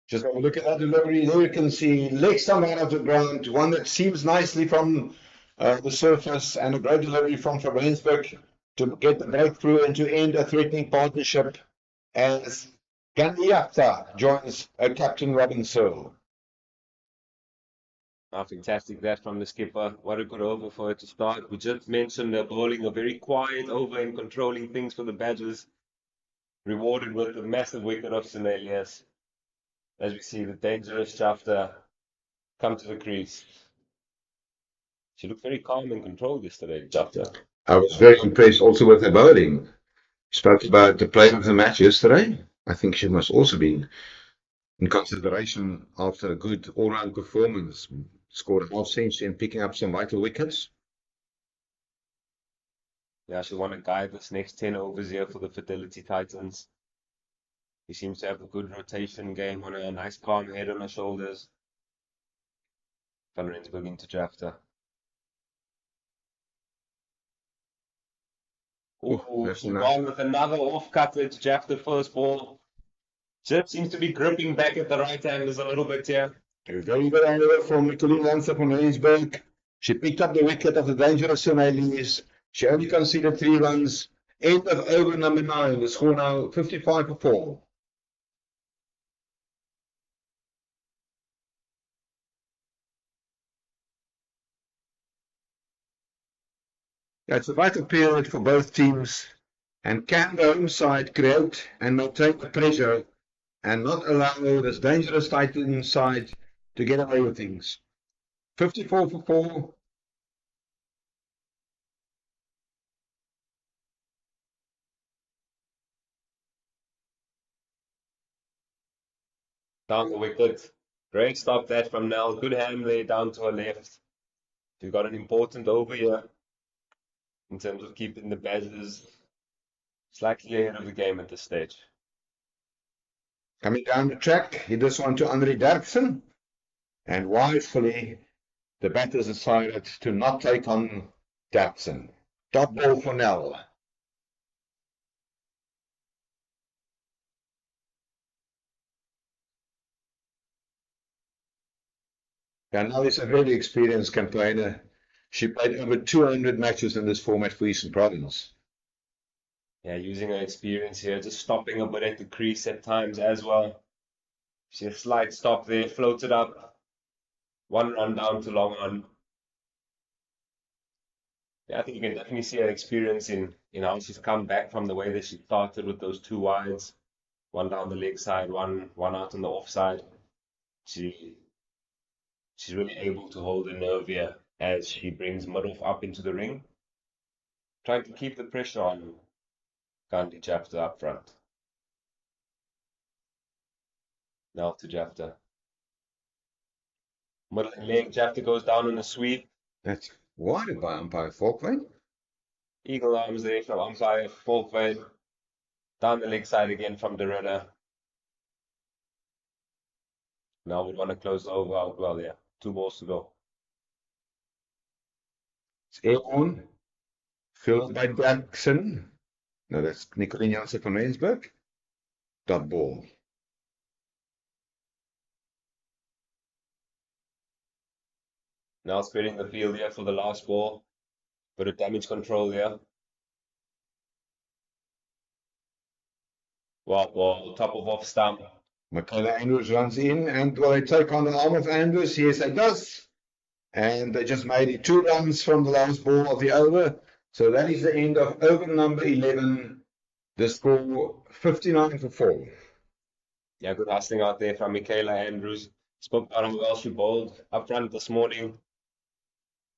Just have a look at that delivery. There you can see leg stump out of the ground, one that seems nicely from the surface, and a great delivery from Van Rensburg to get the breakthrough and to end a threatening partnership as Gandiata joins Captain Robin Searle. Oh, fantastic that from the skipper. What a good over for her to start. We just mentioned the bowling a very quiet over and controlling things for the Badgers. Rewarded with a massive wicket of Senelius. As we see the dangerous Jafta come to the crease. She looked very calm and controlled yesterday, Jafta. I was very impressed also with her bowling. Spoke about the play of the match yesterday. I think she must also be in consideration after a good all-round performance. Scored a half century and picking up some vital wickets. Yeah, she'll want to guide this next 10 overs here for the Fidelity Titans. He seems to have a good rotation game on a nice calm head on her shoulders. Van Rensburg into Jafta. Oh, she's gone with another off-cut at Jafta first ball. Just seems to be gripping back at the right angles a little bit here. A very good angle from Nicolene Jansen van Rensburg. She picked up the wicket of the dangerous Senelius. She only conceded 3 runs. End of over number 9. The score now 55 for 4. Yeah, it's a vital period for both teams. And can the home side create and maintain the pressure and not allow this dangerous Titan side to get away with things? 54 for 4. Down the wicket. Great stop that from Nell. Good hand there down to her left. She's got an important over here in terms of keeping the Badgers slightly ahead of the game at this stage. Coming down the track, he does one to Andre Derksen. And wisely, the batters decided to not take on Derksen. Dot ball for Nell. And Nell is a very experienced campaigner. She played over 200 matches in this format for Eastern Province. Yeah, using her experience here, just stopping a bit at the crease at times as well. She had a slight stop there, floated up. One run down to long on. Yeah, I think you can definitely see her experience in how she's come back from the way that she started with those two wides. One down the leg side, one out on the offside. She's really able to hold the nerve here as she brings mid-off up into the ring. Trying to keep the pressure on Gandhi Jafta up front. Now to Jafta. Middle leg, Jafta goes down on a sweep. That's wide by umpire Falkland. Eagle arms there from umpire Falkland. Down the leg side again from Derrida. Now we'd want to close the over out well, yeah. 2 balls to go. It's airborne. Filled by Derksen. No, that's Nicolien Jansen van Rensburg. Dot ball. Now spreading the field here for the last ball. Bit of damage control here. Well, top of off stump. Michaela Andrews runs in, and will they take on the arm of Andrews? Yes, they does. And they just made it 2 runs from the last ball of the over. So that is the end of over number 11. The score 59 for 4. Yeah, good hustling out there from Michaela Andrews. Spoke about how well she bowled up front this morning.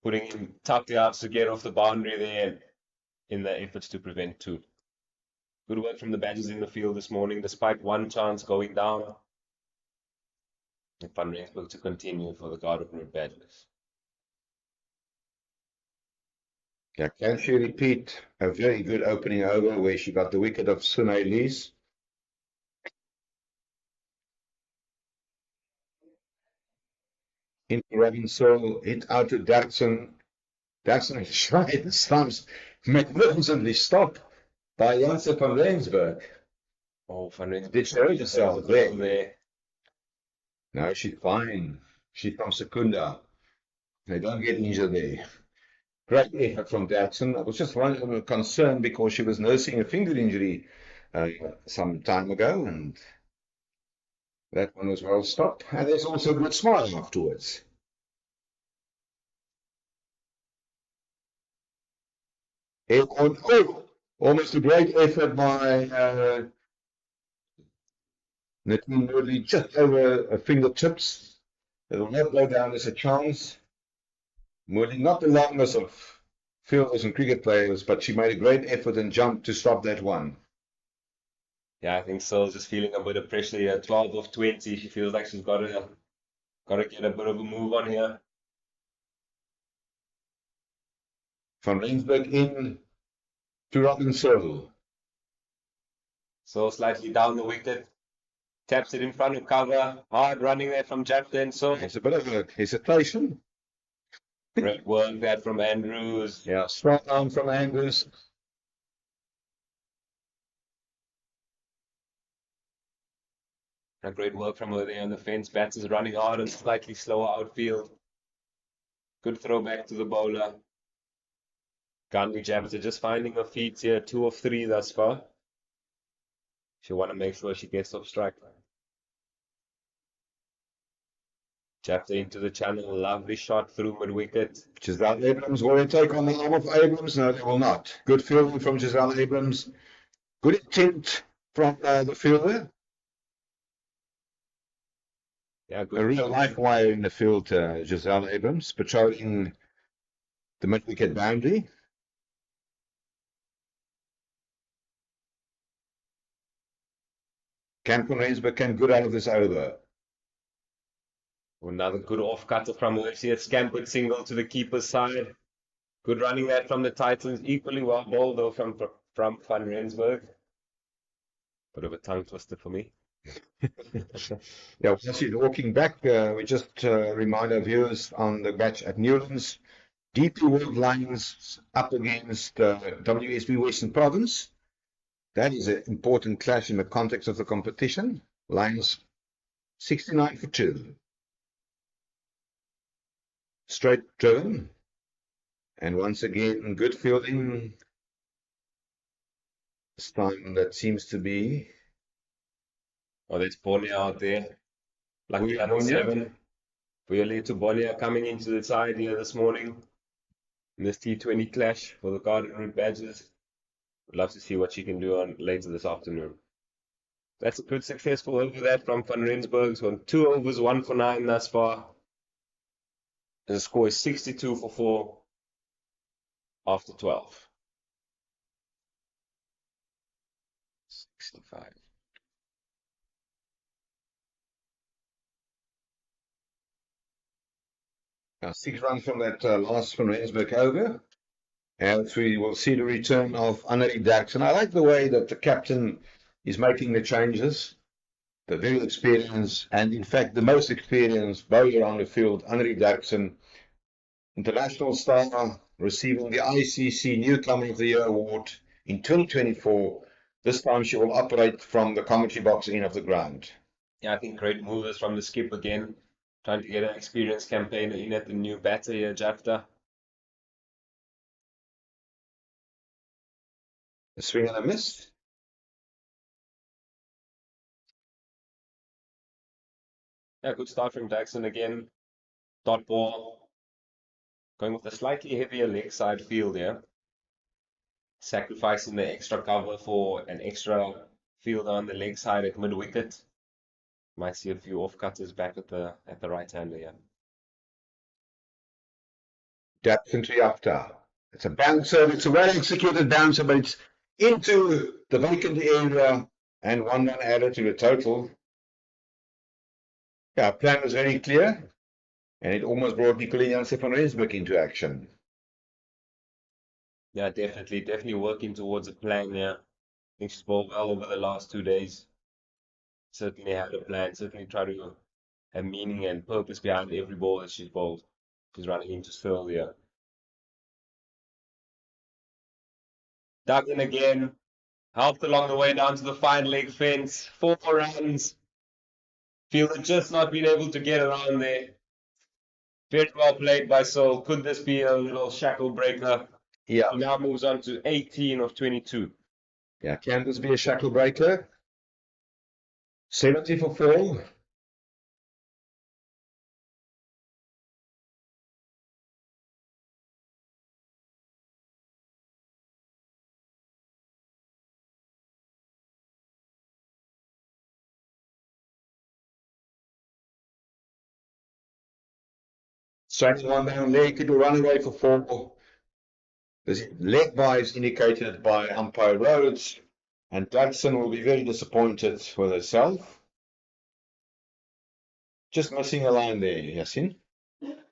Putting in tough yards to get off the boundary there in the efforts to prevent 2. Good work from the Badgers in the field this morning, despite 1 chance going down. And Van Rensburg to continue for the Garden Badgers. Yeah, can she repeat a very good opening over where she got the wicket of Sunay Lees? Into Robin Searle, hit out to Derksen. Derksen tried the stumps magnificently stopped by Jansen van Rensburg. Oh, Van Rensburg Did she hurt herself there? there? No, she's fine. She's from Secunda. They don't get injured there. Great effort from Derksen. I was just concerned because she was nursing a finger injury some time ago, and that one was well stopped. And there's also a good smile afterwards. Almost a great effort by Nadine Woodley, just over a fingertips. It will not go down as a chance. Woodley, not the longest of fielders and cricket players, but she made a great effort and jump to stop that one. Yeah, I think so. Just feeling a bit of pressure here. 12 of 20. She feels like she's got to get a bit of a move on here. Van Rensburg in to Robin Searle. So slightly down the wicket. Taps it in front of cover. Hard running there from Jafta. So it's a bit of a hesitation. Great work that from Andrews. Yeah, strong arm from Andrews. A great work from her there on the fence. Bats is running hard and slightly slower outfield. Good throw back to the bowler. Gandhi Jafta just finding her feet here. 2 of 3 thus far. She'll want to make sure she gets off strike. Jafta into the channel. Lovely shot through mid-wicket. Giselle Abrams, will they take on the arm of Abrams? No, they will not. Good fielding from Giselle Abrams. Good intent from the fielder. Yeah, good. A real life wire in the field, Giselle Abrams, patrolling the mid-wicket boundary. Can Van Rensburg can good out of this over. Another good off cutter from Mercy. A scampered single to the keeper's side. Good running that from the Titans. Equally well bowled though from Van Rensburg. Bit of a tongue twister for me. Yeah, once you're walking back, we just remind our viewers on the match at Newlands. DP World Lions up against WSB Western Province. That is an important clash in the context of the competition. Lions 69 for 2. Straight driven. And once again, good fielding. This time that seems to be... Oh, that's Bonia out there. Lucky under 7. Really to Bonia coming into the side here this morning. In this T20 clash for the Garden Route badges. Would love to see what she can do on later this afternoon. That's a good successful over that from Van Rensburg. So 2 overs, 1 for 9 thus far. And the score is 62 for 4 after 12. 65. Now 6 runs from that last Van Rensburg over. And we will see the return of Annelie Derksen. I like the way that the captain is making the changes. The very experienced, and in fact the most experienced bowler on the field, Annelie Derksen, international star, receiving the ICC Newcomer of the Year award in 2024. This time she will operate from the commentary box end of the ground. Yeah, I think great movers from the skip again. Trying to get an experienced campaigner in at the new batter here, Jafta. A swing and a miss. Yeah, good start from Jackson again. Dot ball. Going with a slightly heavier leg side field here. Sacrificing the extra cover for an extra field on the leg side at mid wicket. Might see a few off cutters back at the right hander here. Derksen to Jafta. It's a bouncer. It's a well executed bouncer, but it's into the vacant area and 1 run added to the total. Yeah, plan was very clear, and it almost brought Nicolene van Rensburg into action. Yeah, definitely working towards a plan here. I think she's bowled well over the last 2 days. Certainly had a plan, certainly tried to have meaning and purpose behind every ball that she's bowled. She's running into Searle here. Dug in again. Helped along the way down to the fine leg fence. 4 runs. Fielder just not been able to get around there. Very well played by Searle. Could this be a little shackle breaker? Yeah. He now moves on to 18 of 22. Yeah, can this be a shackle breaker? 70 for 4. Striking 1 down leg, it will run away for 4. This leg by is indicated by umpire Rhodes, and Derksen will be very disappointed with herself. Just missing a line there, Yasin.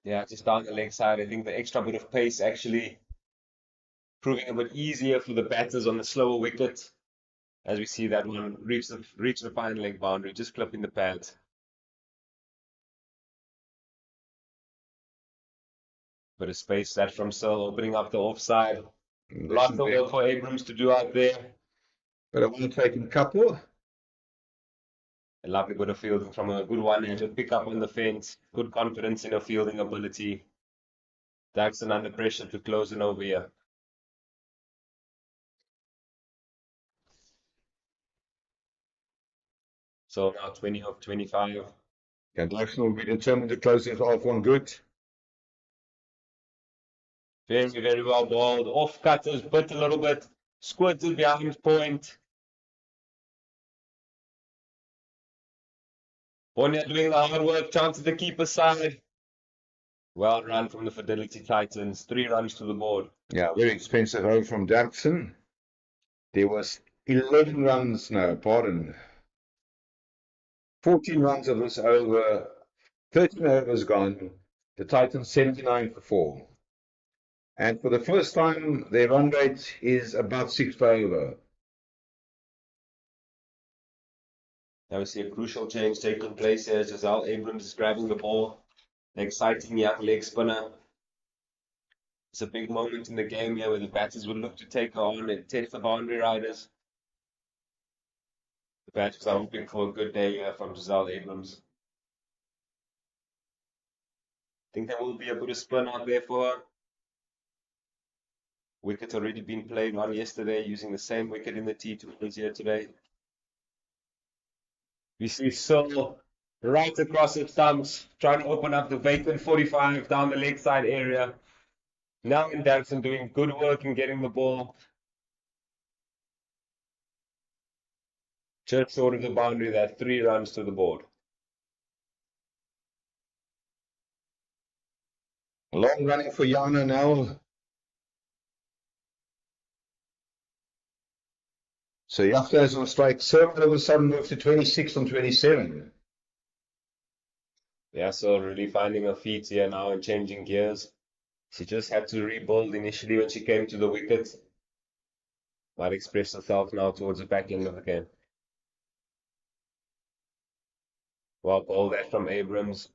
Yeah, just down the leg side. I think the extra bit of pace actually proving a bit easier for the batters on the slower wicket. As we see that one reach the fine leg boundary, just clipping the pads. Bit of space that from Searle, opening up the offside. Lots of work for Abrams to do out there. But I want to take a couple. A lovely bit of fielding from a good one-handed pick up on the fence. Good confidence in her fielding ability. Derksen under pressure to close an over here. So now 20 of 25. Yeah, Derksen will be determined to close it off one good. Very well bowled. Off cutters, bit a little bit. Squirted behind point. Bonia doing the hard work, chance at the keeper's side. Well run from the Fidelity Titans. 3 runs to the board. Yeah, very expensive over from Derksen. There was 11 runs, no, pardon. 14 runs of this over 13 overs gone. The Titans 79 for 4. And for the first time, their run rate is above 6 per over. Now we see a crucial change taking place here. Giselle Abrams is grabbing the ball. An exciting young leg spinner. It's a big moment in the game here where the batters will look to take her on and test the boundary riders. The batters are hoping for a good day here from Giselle Abrams. I think there will be a bit of spin out there for her. Wicket's already been played on yesterday using the same wicket in the T20s here today. We see Searle right across the stumps, trying to open up the vacant 45 down the leg side area. Now in Derrickson doing good work in getting the ball just short of the boundary there, 3 runs to the board. Long running for Yana now. So Yafta has on strike 7, all of a sudden moved to 26 on 27. Yeah, so really finding her feet here now and changing gears. She just had to rebuild initially when she came to the wicket. Might express herself now towards the back end of the game. Well bowled that from Abrams.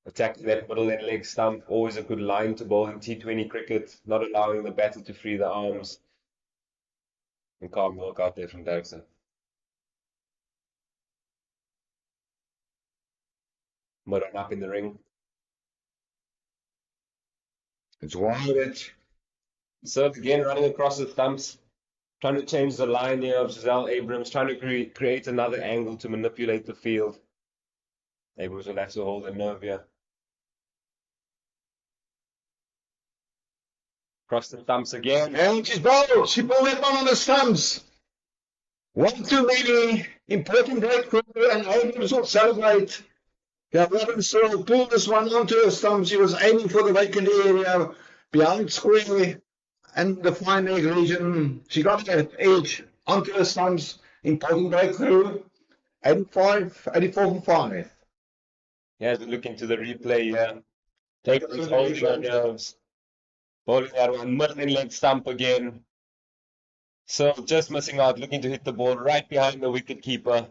Attacking that middle and leg stump, always a good line to bowl in T20 cricket, not allowing the batter to free the arms. And calm work out there from Derrickson. Mudon up in the ring. It's wide. So again, running across the stumps, trying to change the line here of Giselle Abrams, trying to create another angle to manipulate the field. Abrams will have to hold the nerve here. Across the stumps again. And she's bowled. She bowled that one on the stumps. One too many. Important breakthrough, and Abrams will celebrate. Yeah, Robin Searle pulled this one onto her stumps. She was aiming for the vacant area behind square and the fine leg region. She got that edge onto her stumps. Important breakthrough. 84 for 5. Yeah, as we look into the replay here, taking his own nerves, bowling that one middle and leg stump again. So just missing out, looking to hit the ball right behind the wicket keeper.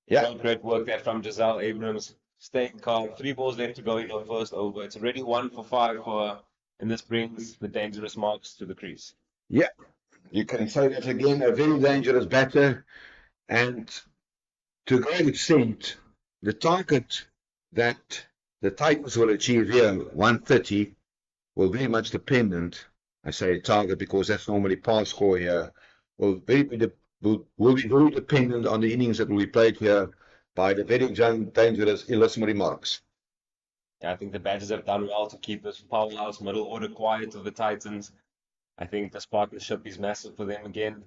Yeah. Great work there from Giselle Abrams. Staying calm. 3 balls left to go in her first over. It's already 1 for 5 for her, and this brings the dangerous marks to the crease. Yeah, you can say that again. A very dangerous batter, and to a great extent, the target that the Titans will achieve here, 130, will very much dependent. I say target because that's normally par score here. Will be very dependent on the innings that will be played here by the very dangerous Illusionary marks. Yeah, I think the batters have done well to keep this powerhouse middle order quiet of the Titans. I think this partnership is massive for them again.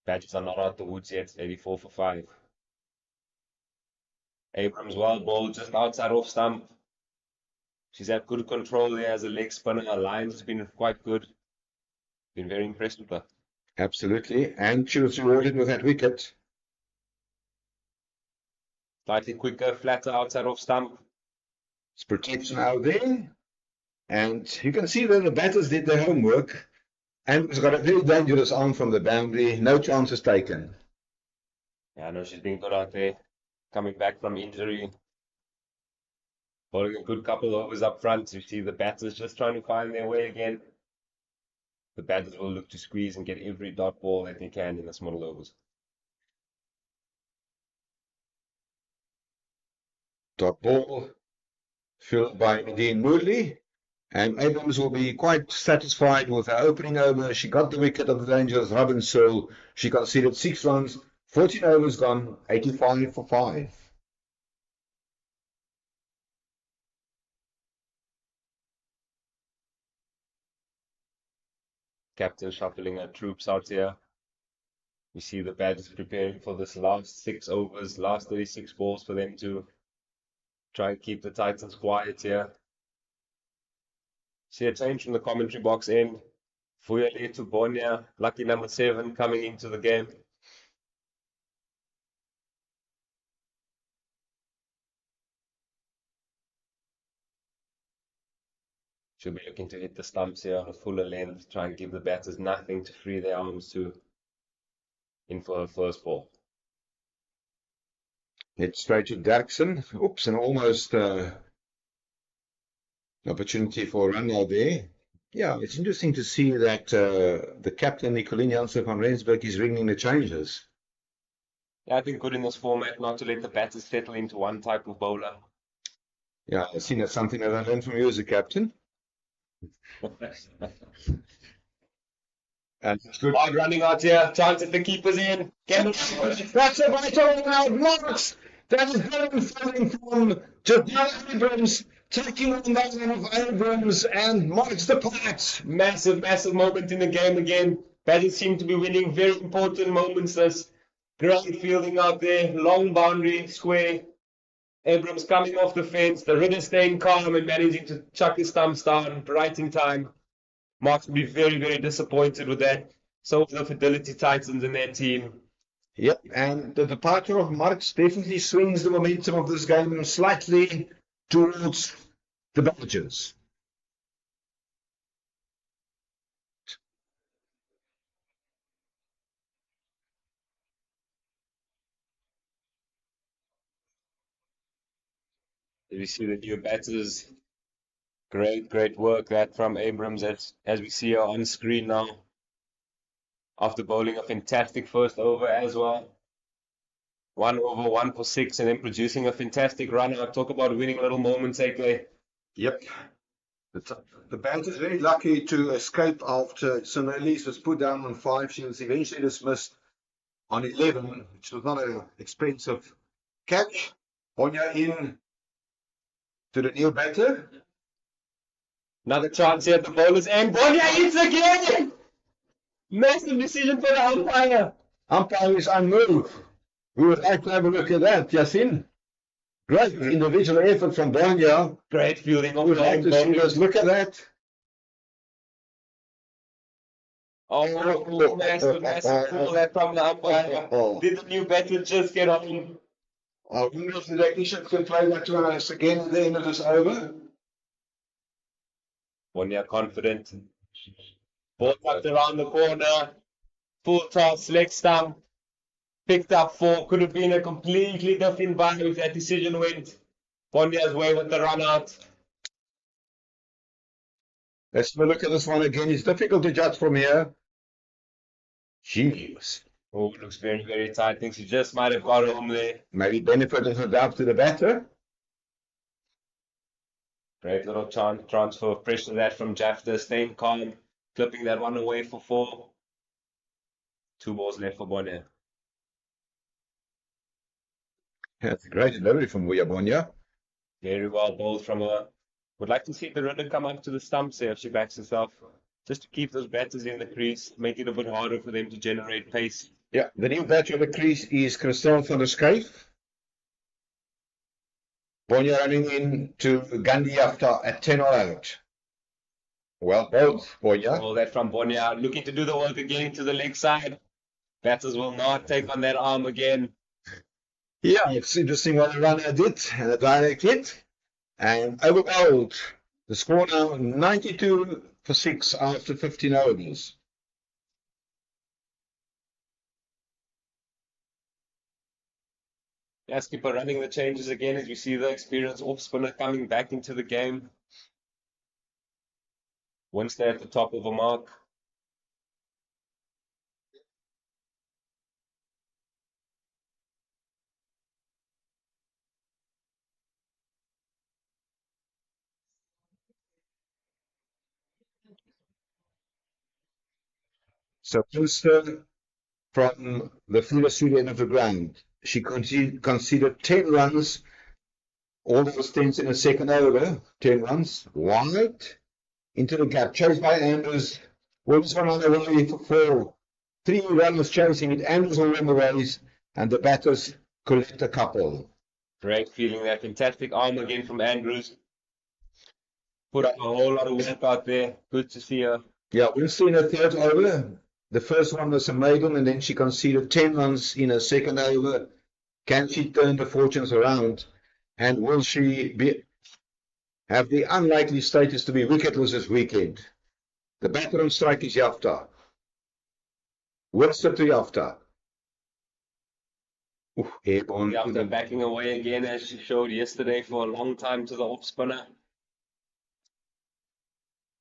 Batters are not out the woods yet, 84 for 5. Abrams well bowled just outside off stump. She's had good control there as a leg spinner. Her line has been quite good. Been very impressed with her. Absolutely, and she was rewarded with that wicket. Slightly quicker, flatter outside off stump. It's protection out there. And you can see that the batters did their homework. And it's got a very dangerous arm from the boundary. No chances taken. Yeah, I know she's been good out there. Coming back from injury. Bowling a good couple of overs up front. You see the batters just trying to find their way again. The batters will look to squeeze and get every dot ball that they can in the small overs. Dot ball filled by Dean Moodley. And Abrams will be quite satisfied with her opening over. She got the wicket of the dangerous Robin Searle. She conceded 6 runs, 14 overs gone, 85 for 5. Captain shuffling her troops out here. We see the batters preparing for this last 6 overs, last 36 balls for them to try and keep the Titans quiet here. See a change from the commentary box end. Fuyale to Bonia, lucky number 7 coming into the game. She'll be looking to hit the stumps here on a fuller length, try and give the batters nothing to free their arms to in for her first ball. It's straight to Derksen. Oops, and almost an opportunity for a run out there. Yeah, it's interesting to see that the captain, Nicolien Janssen van Rensburg, is ringing the changes. Yeah, I think good in this format not to let the batters settle into one type of bowler. Yeah, I think that's something that I learned from you as a captain. And it's good. Wide running out here, chance at the keeper's in. That's a vital out, Marks. That is brilliant fielding from Jabal Abrams, taking on that one of Abrams and Marks the Pirates. Massive, massive moment in the game again. Batters seem to be winning very important moments. This great fielding out there, long boundary, square. Abrams coming off the fence, the Ridder staying calm and managing to chuck his stumps down right in time. Marks will be very, very disappointed with that. So the Fidelity Titans and their team. Yep, and the departure of Marks definitely swings the momentum of this game slightly towards the Belgians. We see the new batters. Great, great work that from Abrams as we see her on screen now. After bowling a fantastic first over as well. 1 over, 1 for 6, and then producing a fantastic run out. Talk about winning little moments, AK. Yep. The band is very lucky to escape after Sonellis was put down on 5. She was eventually dismissed on 11, which was not an expensive catch. Bonya in to the new batter. Another chance here at the bowler's end. Bonya hits again! Massive decision for the umpire. Umpire is unmoved. We would like to have a look at that, Yasin. Great individual effort from Bonya. Great fielding We of would like to see us look at that. Oh, massive, massive call that from the umpire. Did the new batter just get on? I wonder if the technicians can play that to us again at the end of this over. Bonya confident. Ball tucked around the corner. Full toss, leg stump. Picked up 4. Could have been a completely different vibe if that decision went Bonya's way with the run out. Let's have a look at this one again. It's difficult to judge from here. Jeez. Oh, it looks very, very tight. Thinks he just might have got home there. Maybe benefit of the doubt to the batter. Great little transfer of pressure that from Jafter. Staying calm. Clipping that one away for 4. 2 balls left for Bonya. That's a great delivery from Bonya. Very well bowled from her. Would like to see the Ridder come up to the stumps there if she backs herself. Just to keep those batters in the crease, make it a bit harder for them to generate pace. Yeah, the new batter of the crease is Christel van der Schijf. Bonya running in to Gandhi after at 10 all out. Well bowled, Bonya. All that from Bonya, looking to do the work again to the leg side. Batters will not take on that arm again. Yeah, it's interesting what the runner did and a direct hit. And overbowled. The score now 92 for 6 after 15 overs. Yeah, skipper running the changes again as we see the experienced off spinner coming back into the game. Winster at the top of a mark. So Winster from the furthest end of the ground. She conceded 10 runs. All those 10s in the second over. 10 runs. Wide. Into the gap. Chased by Andrews. Williams one on the way for 4. 3 runners chasing it. Andrews will win the race. And the batters collect a couple. Great feeling there. Fantastic arm again from Andrews. Put up a whole lot of work out there. Good to see her. Yeah, Winston in her third over. The first one was a maiden, and then she conceded 10 runs in her second over. Can she turn the fortunes around? And will she be have the unlikely status to be wicketless this weekend. The batter on strike is Jafta. Winster to Jafta. Airborne. After backing away again, as she showed yesterday, for a long time to the off spinner.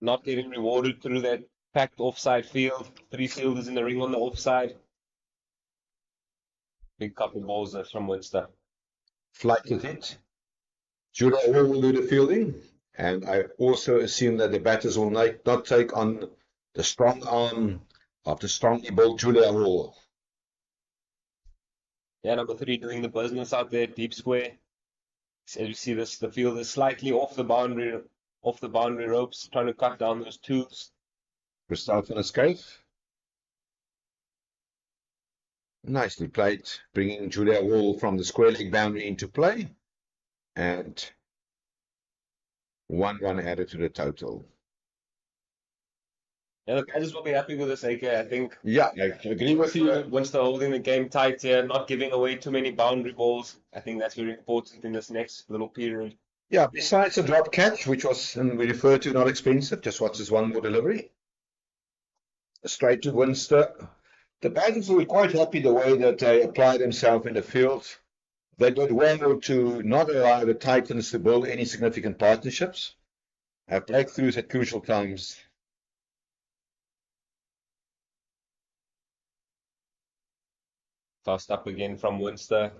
Not getting rewarded through that packed offside field. 3 fielders in the ring on the offside. Big couple balls there from Winster. Flight is it. Judah Hall will do the fielding. And I also assume that the batters will not take on the strong arm of the strongly built Julia Hall. Yeah, number 3 doing the business out there, deep square. As you see this, the field is slightly off the boundary ropes, trying to cut down those twos. Christophe van escape. Nicely played, bringing Julia Hall from the square leg boundary into play. And 1 run added to the total. Yeah, the Badgers will be happy with this, AK. I think. Yeah, I agree with you. Winster holding the game tight here, not giving away too many boundary balls. I think that's very important in this next little period. Yeah, besides a drop catch, which was, and we refer to, not expensive, just watch this one more delivery. Straight to Winster. The Badgers were quite happy the way that they applied themselves in the field. They did well to not allow the Titans to build any significant partnerships, have breakthroughs at crucial times. Tossed up again from Winster.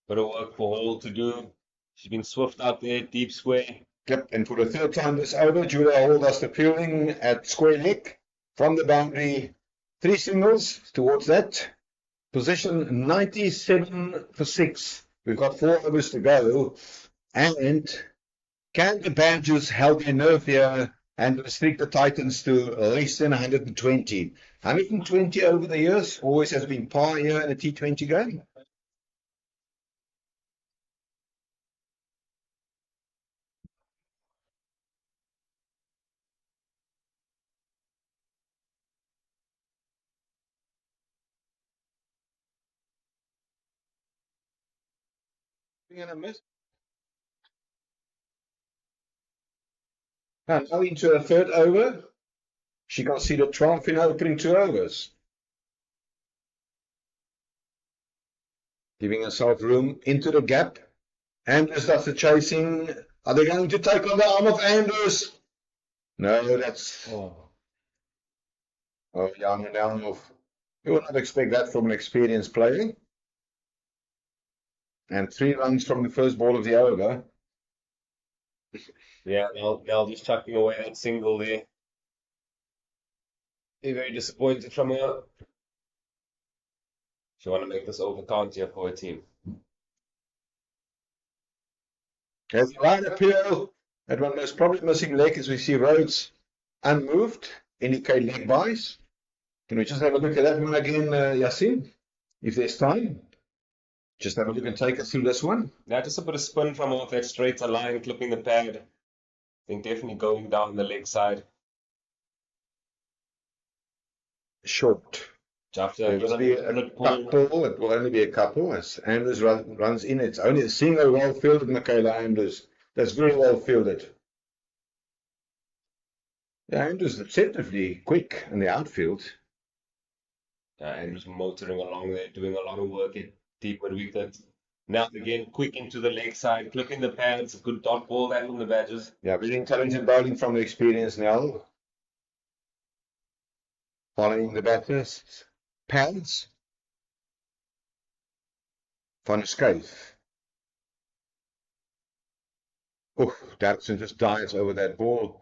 Bit of work for Hall to do. She's been swift out there, deep square. Yep, and for the third time this over, Julia Hall does the fielding at square leg from the boundary. 3 singles towards that. Position 97 for 6. We've got 4 overs to go. And can the Badgers help their nerve here and restrict the Titans to less than 120? 120 over the years always has been par here in a T20 game. And a miss. And now into a third over. She conceded 12 in opening 2 overs. Giving herself room into the gap. Andrews does the chasing. Are they going to take on the arm of Andrews? No, that's... Oh, Jan Nelhoff. You would not expect that from an experienced player. And 3 runs from the first ball of the over. Yeah, Nell just chucking away that single there. Be very disappointed from her. She want to make this over count here for her team. As the line appeal, that one most probably missing leg as we see Rhodes unmoved, indicate leg buys. Can we just have a look at that one again, Yassine, if there's time? Just have a look and take us through this one. Yeah, just a bit of spin from off that straighter line, clipping the pad. I think definitely going down the leg side. Short. After It will be a couple. It will only be a couple as Andrews runs in. It's only a single well fielded, Michaela Andrews. That's very well fielded. Yeah, Andrews deceptively quick in the outfield. Andrews motoring along there, doing a lot of work at deep mid-wicket. Now again, quick into the leg side, clipping the pads. A good dot ball there from the Badgers. Yeah, very intelligent bowling from the experience now. Following the batters. Pads. Van Schuyf. Oh, Derksen just dives over that ball.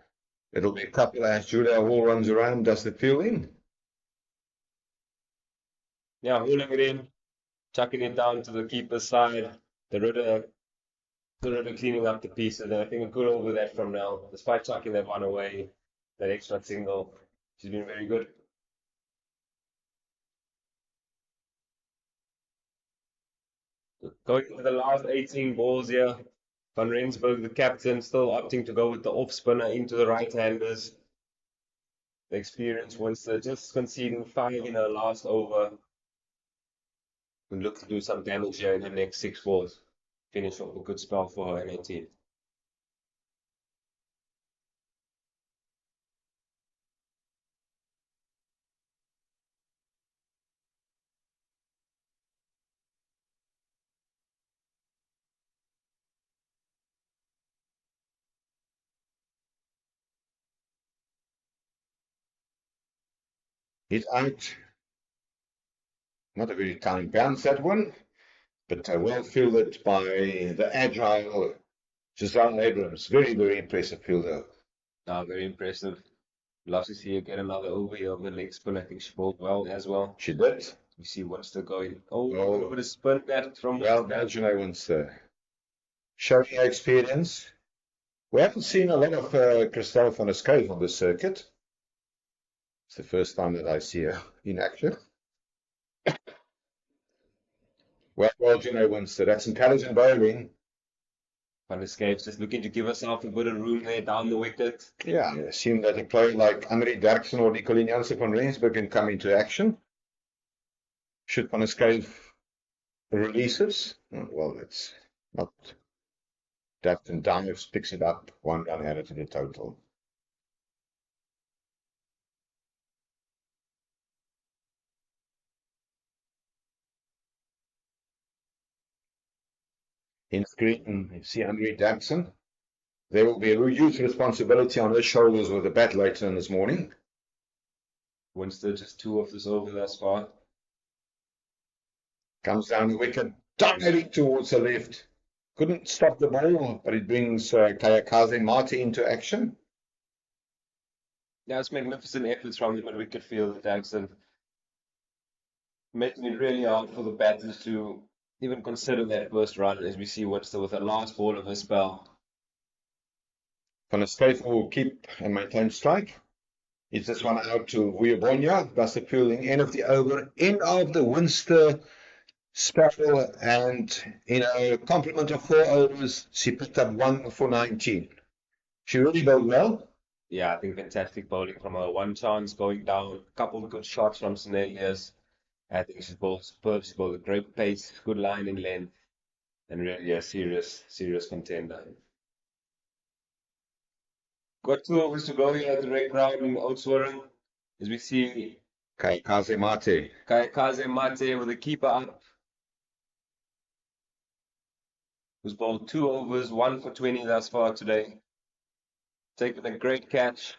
It'll be a couple as Julia Hall runs around, does the fielding. Yeah, hauling it in, chucking it down to the keeper's side. The Rudder cleaning up the pieces. And I think a good over that from Nell. Despite chucking that one away, that extra single, she's been very good. Going for the last 18 balls here. Van Rensburg, the captain, still opting to go with the off spinner into the right-handers. The experienced Winster just conceding 5 in her last over. Can look to do some damage here in her next 6 balls. Finish off a good spell for her and her team. He's out. Not a very time bounce, that one, but well fielded by the agile Giselle Abrams. Very, very impressive fielder. Very impressive. Love to see her get another over here of the leg spin. I think she bowled well as well. She did. We see what's still going. Oh, a little bit of spin that from well, Belgian Winston. Showing her experience. We haven't seen a lot of Christelle van der Schuyf on the circuit. It's the first time that I see her in action. Well, Belgian Winston. That's intelligent bowling. Van der Schuyf's just looking to give herself a bit of room there down the wicket. Yeah, I assume that a player like Anri Derksen or Nicolien Jansen van Rensburg can come into action. Should Van der Schuyf releases? Well, it's not. Dafton Dives picks it up, 1 run added to the total. In screen, you see Andre Derksen. There will be a huge responsibility on his shoulders with the bat later in this morning. Winston just 2 off this over thus far. Comes down the wicket, diving towards the left. Couldn't stop the ball, but it brings Kayakaze Mate into action. Yeah, it's magnificent efforts from the mid-wicket field, Derksen. Making it really hard for the batters to even consider that first run, as we see Winston with the last ball of his spell. Van der Schuyf will keep and maintain strike. It's this one out to Vuyabonya. That's the fielding, end of the over, end of the Winster spell, and in a complement of 4 overs, she picked up 1 for 19. She really bowled well. Yeah, I think fantastic bowling from her. 1 chance going down, a couple of good shots from Senelius. I think she's bowled superb. She's bowled a great pace, good line in length, and really a serious contender. Got 2 overs to go here at the red crowd in Oudtshoorn, as we see Kayakaze Mate with the keeper up, who's bowled 2 overs, 1 for 20 thus far today. Taking a great catch.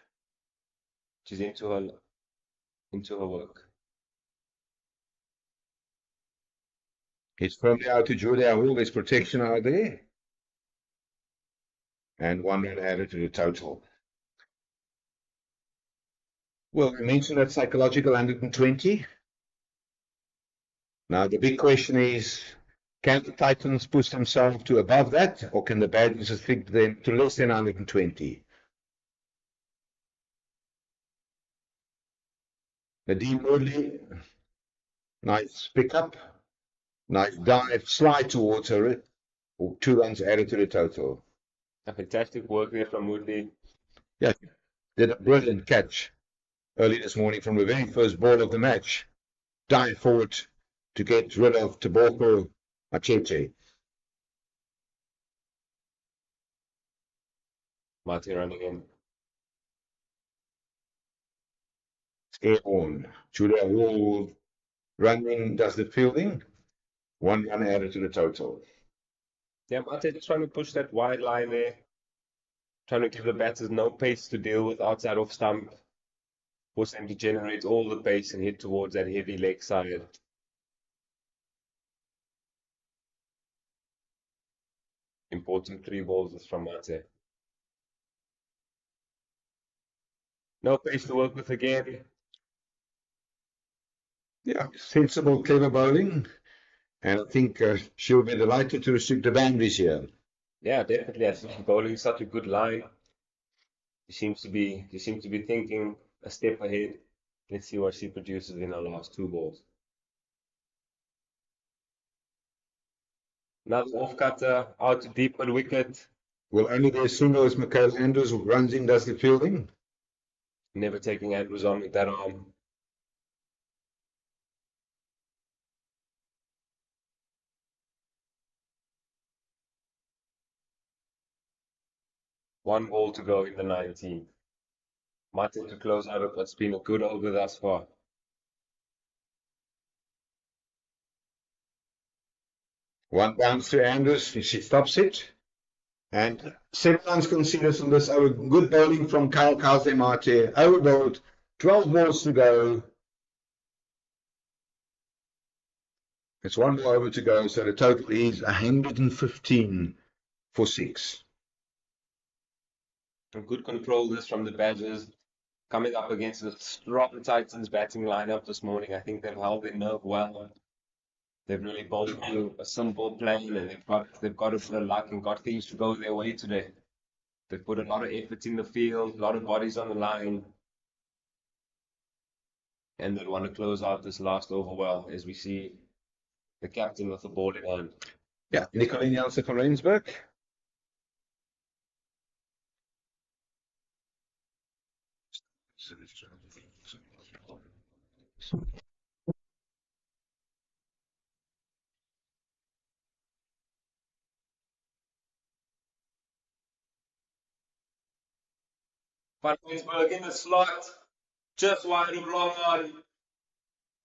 She's into her work. He's firmly out to Julia Hull. There's protection out there. And 1 run added to the total. Well, we mentioned that psychological 120. Now, the big question is, can the Titans push themselves to above that, or can the Badgers restrict them to less than 120? Nadine Woodley, nice pickup, nice dive, slide towards her, 2 runs added to the total. A fantastic work there from Woodley. Yeah, did a brilliant catch early this morning from the very first ball of the match. Dive forward to get rid of Toboko Machete. Mate running in. Airborne. Julia Wall running, does the fielding. 1 run added to the total. Yeah, Mate just trying to push that wide line there. Trying to give the batters no pace to deal with outside off stump. Force them to generate all the pace and hit towards that heavy leg side. Important 3 balls from Mate. No pace to work with again. Yeah, sensible, clever bowling. And I think she'll be delighted to restrict the boundaries here. Yeah, definitely. I think bowling is such a good line. She seems to be thinking a step ahead. Let's see what she produces in her last 2 balls. Another off cutter out to deep mid wicket. Will only be a single as Michael Andrews runs in, does the fielding. Never taking Andrews on with that arm. One ball to go in the 19th. Martin to close out of what's been a good over thus far. One bounce to Andrews, she stops it. And 7 runs conceded on this over. Good bowling from Kayakaze Mate. Overbowled, 12 balls to go. It's one more over to go, so the total is 115 for 6. A good control this from the Badgers. Coming up against the strong Titans batting lineup this morning. I think they've held their nerve well. They've really bowled through a simple plan, and they've got a bit of luck and got things to go their way today. They've put a lot of effort in the field, a lot of bodies on the line, and they want to close out this last over well, as we see the captain with the ball in hand. Yeah, Nicolene Jansen van Rensburg. Van Rensburg in the slot, just wide of long on.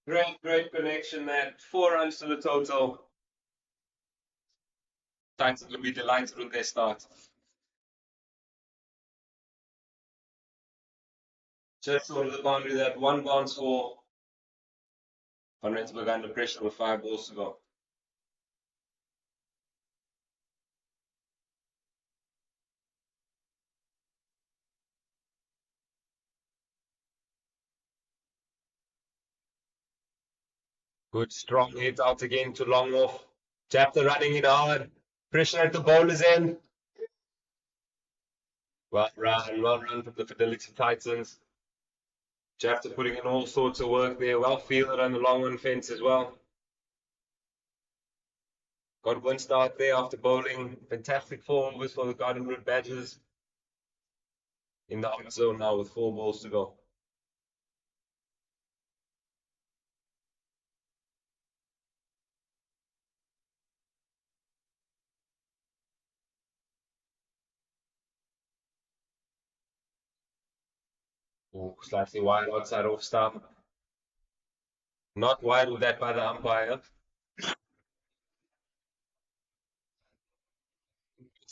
Great connection there. 4 runs to the total. Titans will be delighted with their start. Just over the boundary, that 1 bounce for Van Rensburg under pressure with 5 balls to go. Good strong hit out again to long off. Chapter running it hard. Pressure at the bowler's end. Well run from the Fidelity Titans. Chapter putting in all sorts of work there. Well fielded on the long on fence as well. Got 1 start there after bowling. Fantastic 4 overs for the Garden Route Badgers. In the hot zone now with 4 balls to go. Ooh, slightly wide outside off stump. Not wide with that by the umpire.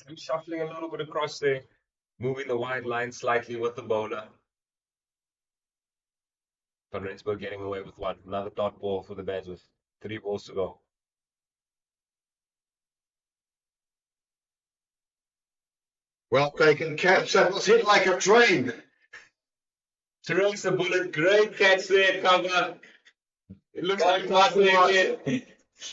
I'm shuffling a little bit across there, moving the wide line slightly with the bowler. Van Rensburg getting away with 1. Another dot ball for the Badgers. 3 balls to go. Well taken catch. That was hit like a train. Throws the bullet. Great catch there, cover. It looks like Martin again.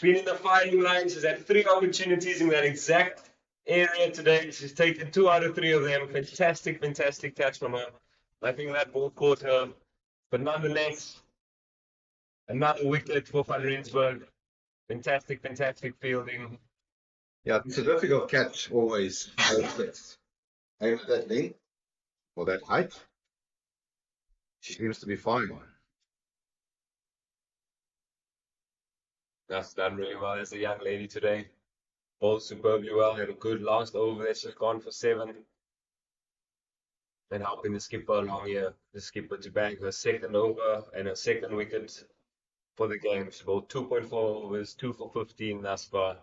Been in the firing line. She's had 3 opportunities in that exact area today. She's taken 2 out of 3 of them. Fantastic catch from her. I think that ball caught her. But nonetheless, another wicket for Van Rensburg. Fantastic fielding. Yeah, it's a difficult catch always. Aim at that length or that height. She seems to be fine. That's done really well as a young lady today. Bowled superbly well. Had a good last over there. She's gone for 7. And helping the skipper along here. The skipper to bag her 2nd over and her 2nd wicket for the game. She bowled 2.4 overs, 2 for 15 thus far.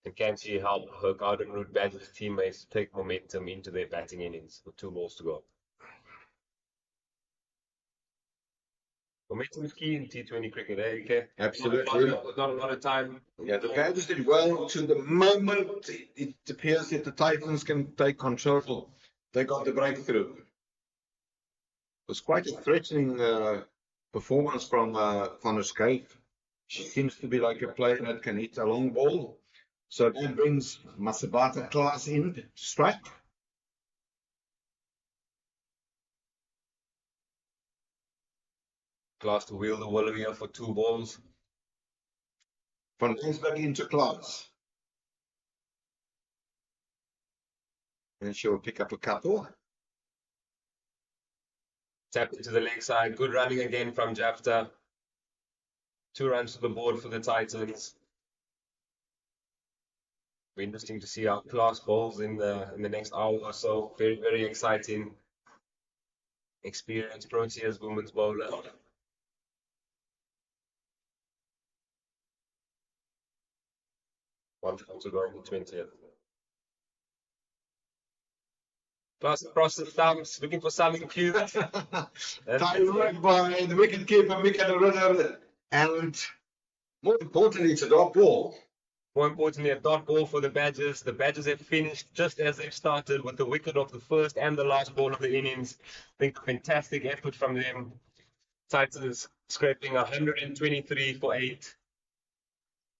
And can she help her Garden Route Badgers teammates to take momentum into their batting innings with 2 balls to go? Momentum is key in T20 cricket, eh? Okay. Absolutely. Not a lot of time. Yeah, the Badgers did well to the moment it appears that the Titans can take control. They got the breakthrough. It was quite a threatening performance from Van der Skype. She seems to be like a player that can hit a long ball. So that brings Masabata class in to strike. Class to wheel the willow here for 2 balls. Van Rensburg into class. And she'll pick up a couple. Tapped into the leg side. Good running again from Jafta. 2 runs to the board for the Titans. Be interesting to see how Class bowls in the next hour or so. Very exciting. Experienced Proteas women's bowler. One to go in the 20th. Class across the stumps, looking for something cute. Time work by the wicketkeeper Michael Runner and More importantly, it's a dot ball. More importantly, a dot ball for the Badgers. The Badgers have finished just as they've started with the wicket of the first and the last ball of the innings. I think fantastic effort from them. Titans scraping 123 for 8.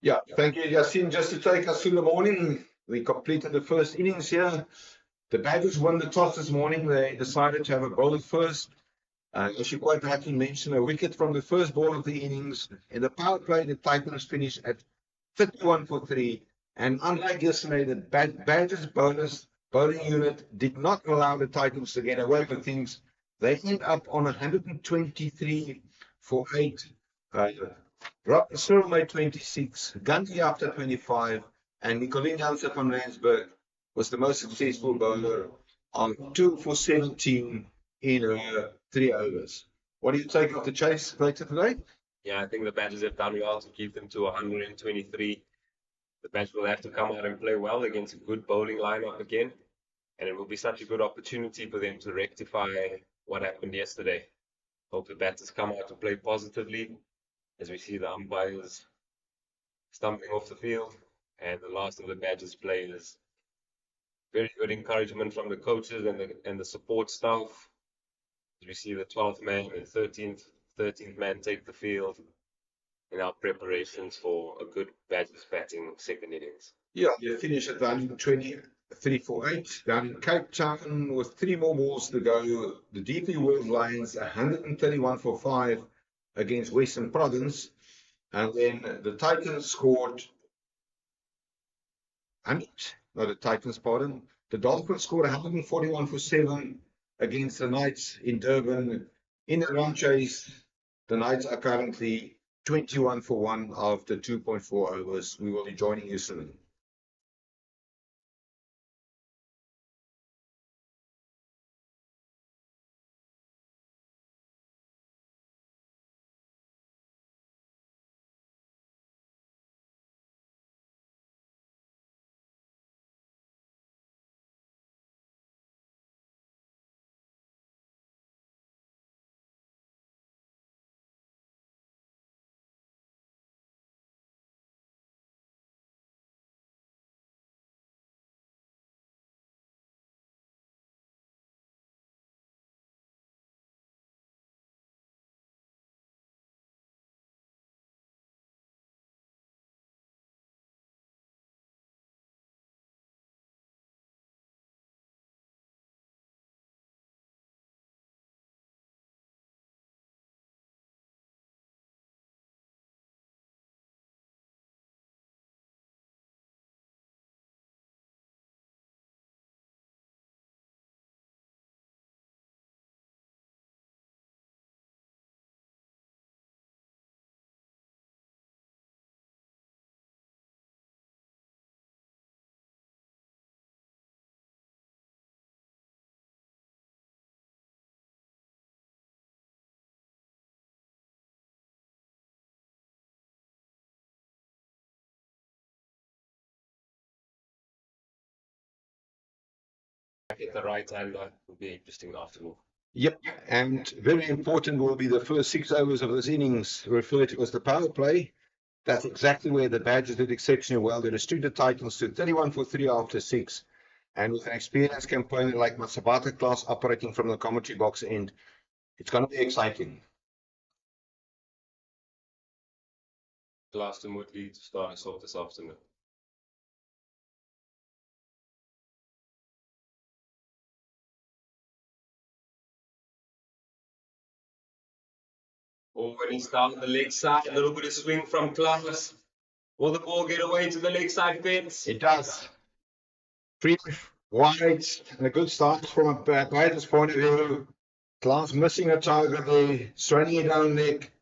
Yeah, thank you, Yasin. Just to take us through the morning, we completed the first innings here. The Badgers won the toss this morning. They decided to have a bowler first. As you quite rightly mentioned, a wicket from the first ball of the innings. In the power play, the Titans finished at 31 for 3. And unlike yesterday, the Badgers bowling unit did not allow the Titans to get away with things. They end up on 123 for 8. Rob Searle made 26, Gandhi after 25, and Nicolene Jansen van Rensburg was the most successful bowler on 2 for 17 in 3 overs. What do you take of the chase later today? Yeah, I think the Badgers have done well to keep them to 123. The Badgers will have to come out and play well against a good bowling lineup again. And it will be such a good opportunity for them to rectify what happened yesterday. Hope the batters come out to play positively as we see the umpires stumbling off the field and the last of the Badgers players. Very good encouragement from the coaches and the support staff. As we see the 12th man and 13th man take the field in our preparations for a good Badgers batting second innings. Yeah, they finished at 123 for 8 down in Cape Town with 3 more balls to go. The DP World Lions 131 for 5 against Western Province. And then the Titans scored 100, no, the Titans, pardon. The Dolphins scored 141 for 7 against the Knights in Durban. In the run chase, the Knights are currently 21 for 1 after 2.4 overs. We will be joining you soon. At the right hand, that will be interesting afternoon. Yep, and very important will be the first 6 overs of this innings, referred to as the power play. That's exactly where the Badgers did exceptionally well. They restricted the Titans to 31 for 3 after 6. And with an experienced campaigner like Masabata class operating from the commentary box end, it's going to be exciting. Glaston would lead to start us off this afternoon. Over and down the leg side, a little bit of swing from Climax. Will the ball get away to the leg side fence? It does. 3 wide and a good start from a Badgers point of view. Class missing a target there, straining it down neck.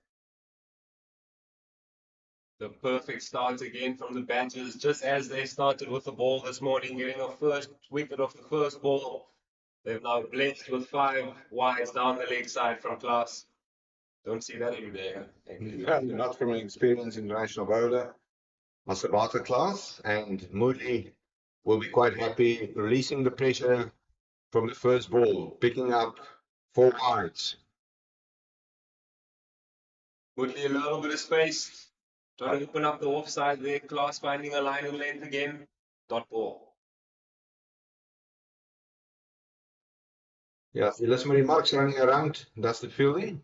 The perfect start again from the Badgers, just as they started with the ball this morning, getting a first wicket off the first ball. They've now blessed with 5 wides down the leg side from Class. Don't see that every day. No, not from an experienced international bowler. Masabata class, and Moodley will be quite happy releasing the pressure from the first ball, picking up 4 wides. Woodley a little bit of space. Trying to open up the offside there. Class finding a line and length again. Dot ball. Yeah, Elizabeth Marks running around, does the fielding.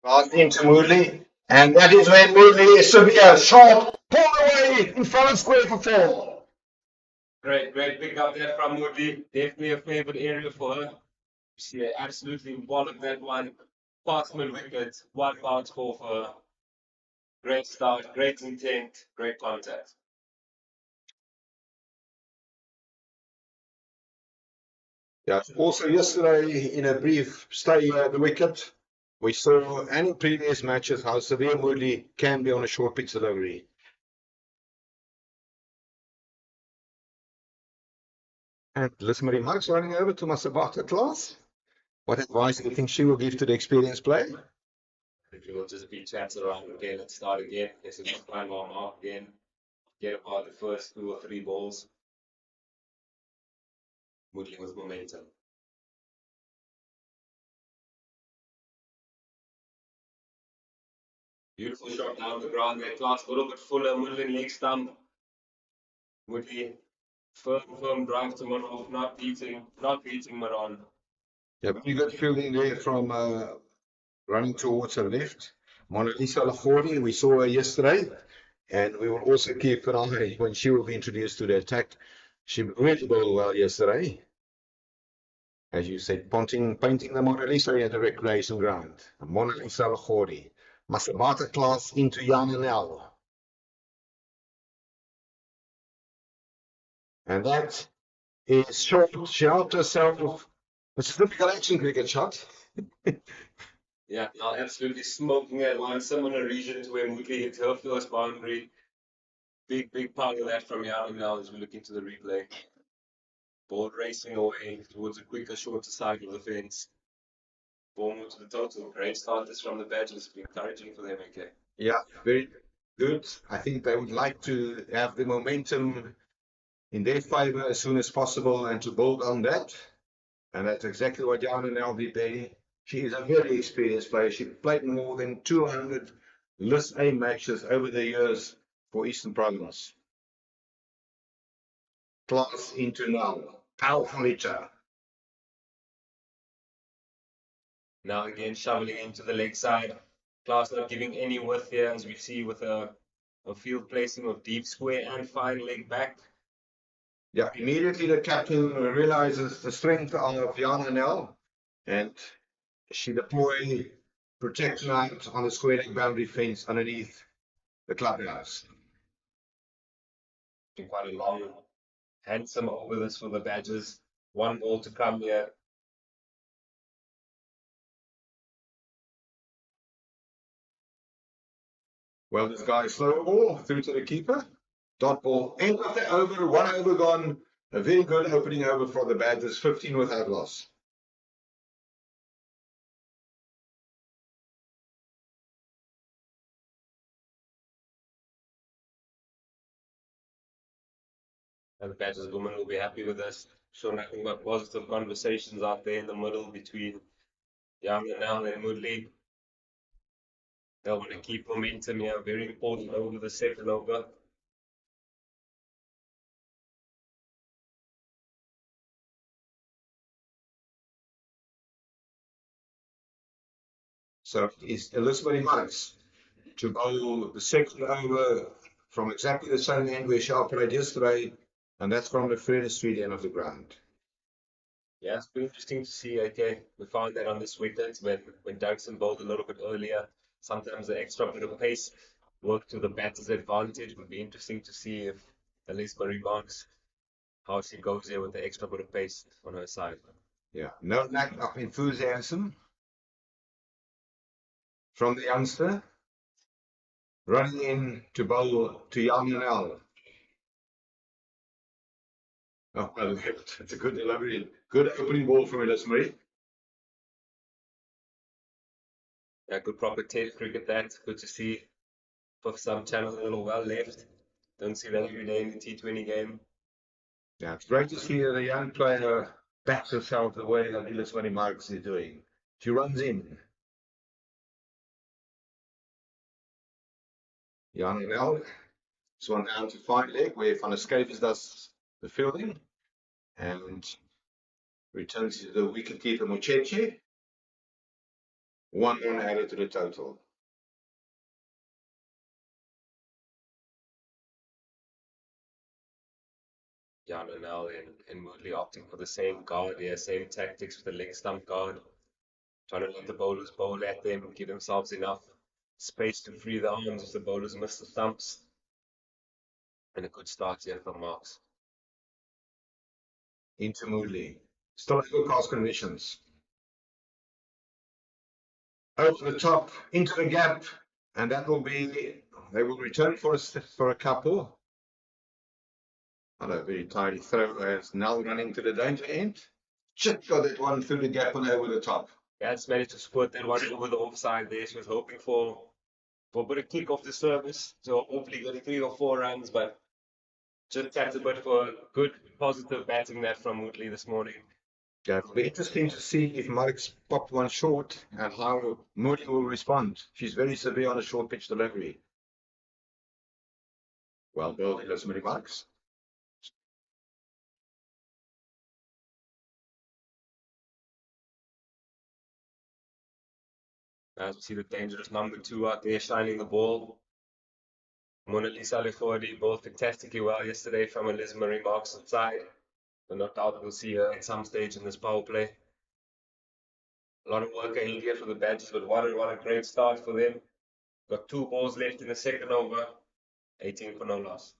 Pass into Moodley, and that is when Moodley is severe, sharp, pull away in front of square for 4. Great pick up there from Woodley. Definitely a favorite area for her. She absolutely walloped that one. Past mid wicket, 1 bounce for her. Great start, great intent, great contact. Yeah, also yesterday in a brief stay at the wicket, we saw and in previous matches how severe Moodley can be on a short pitch delivery. And Elizabeth Marks running over to Masabata class. What advice do you think she will give to the experienced player? If you will just be chats around again, let's start again. Let's just find warm up again. Get about the first 2 or 3 balls. Woodley with momentum. Beautiful shot down the ground there. Class a little bit fuller, Woodley leg stump. Woodley firm drive to Maron, not beating Maron. Yeah, very good fielding there from running towards her left. Mona Lisa Lagori, we saw her yesterday, and we will also keep an eye when she will be introduced to the attack. She really bowled well yesterday. As you said, painting the Mona Lisa at the recreation ground. Mona Lisa Lagori. Masabata class into Yananel. And that is short. She helped herself. It's a typical action cricket shot. Yeah, now absolutely smoking that one. Similar region to where Woodley hit her first boundary. Big part of that from Yana now as we look into the replay. Ball racing away towards a quicker, shorter side of the fence. Ball moved to the total. Great starters from the Badgers. Be encouraging for them, okay? Yeah, very good. I think they would like to have the momentum in their favour as soon as possible and to build on that. And that's exactly what Yana now did there. She is a very experienced player. She played more than 200 List A matches over the years for Eastern Province. Class into now. Powerful hitter. Now again, shoveling into the leg side. Class not giving any width here, as we see with a field placing of deep square and fine leg back. Yeah, immediately the captain realizes the strength of Yana now, and she deploys protection out on the square leg boundary fence underneath the clubhouse. Quite a long, handsome over this for the Badgers. 1 ball to come here. Well, this guy slow ball through to the keeper. Dot ball. End of the over, 1 over gone. A very good opening over for the Badgers, 15 without loss. And the Badgers women will be happy with this. So nothing but positive conversations out there in the middle between Young and Woodley. They'll want to keep momentum here. Very important over the second over. So it's Elizabeth Marks to bowl the second over from exactly the same end where she operated yesterday, and that's from the furthest street end of the ground. Yeah, it's been interesting to see. Okay, we found that on this wicket when Dougson bowled a little bit earlier, sometimes the extra bit of pace worked to the batter's advantage. It would be interesting to see if Elizabeth remarks how she goes there with the extra bit of pace on her side. Yeah, no lack of enthusiasm from the youngster. Running in to bowl to Yananel. Oh, well, it's a good delivery. Good opening ball from Elizabeth. Yeah, good proper test cricket that. Good to see for some channel a little well left. Don't see that every day in the T20 game. Yeah, it's great to see the young player backs herself the way that Oudtshoorn Marks is doing. She runs in. Jan and El. This one down to 5 leg where Van der Schaafs does the fielding and returns to the wicketkeeper Mocheche. 1 run added to the total. Jan and El and Moodley opting for the same guard here, same tactics with the leg stump guard. Trying to let the bowlers bowl at them, give themselves enough space to free the arms if the bowlers miss the stumps. And a good start here from Marks. Into Moodley. Still overcast conditions. Over the top, into the gap, and that will be, they will return for a couple. And a very tidy throw as Nell running to the danger end. Just got that one through the gap and over the top. Yeah, it's managed to squirt that one over the offside there. She was hoping for a bit of kick off the service, so hopefully getting 3 or 4 runs, but just tapped a bit for good positive batting that from Woodley this morning. Yeah, it'll be interesting to see if Marks popped one short and how Moody will respond. She's very severe on a short pitch delivery. Well bowled, Oudtshoorn Marks. As we see the dangerous number 2 out there shining the ball. Mona Lisa Lefodi bowled fantastically well yesterday from Oudtshoorn Marks' side. So no doubt we'll see her at some stage in this power play. A lot of work ahead here for the Badgers, but what a great start for them. Got 2 balls left in the second over. 18 for no loss.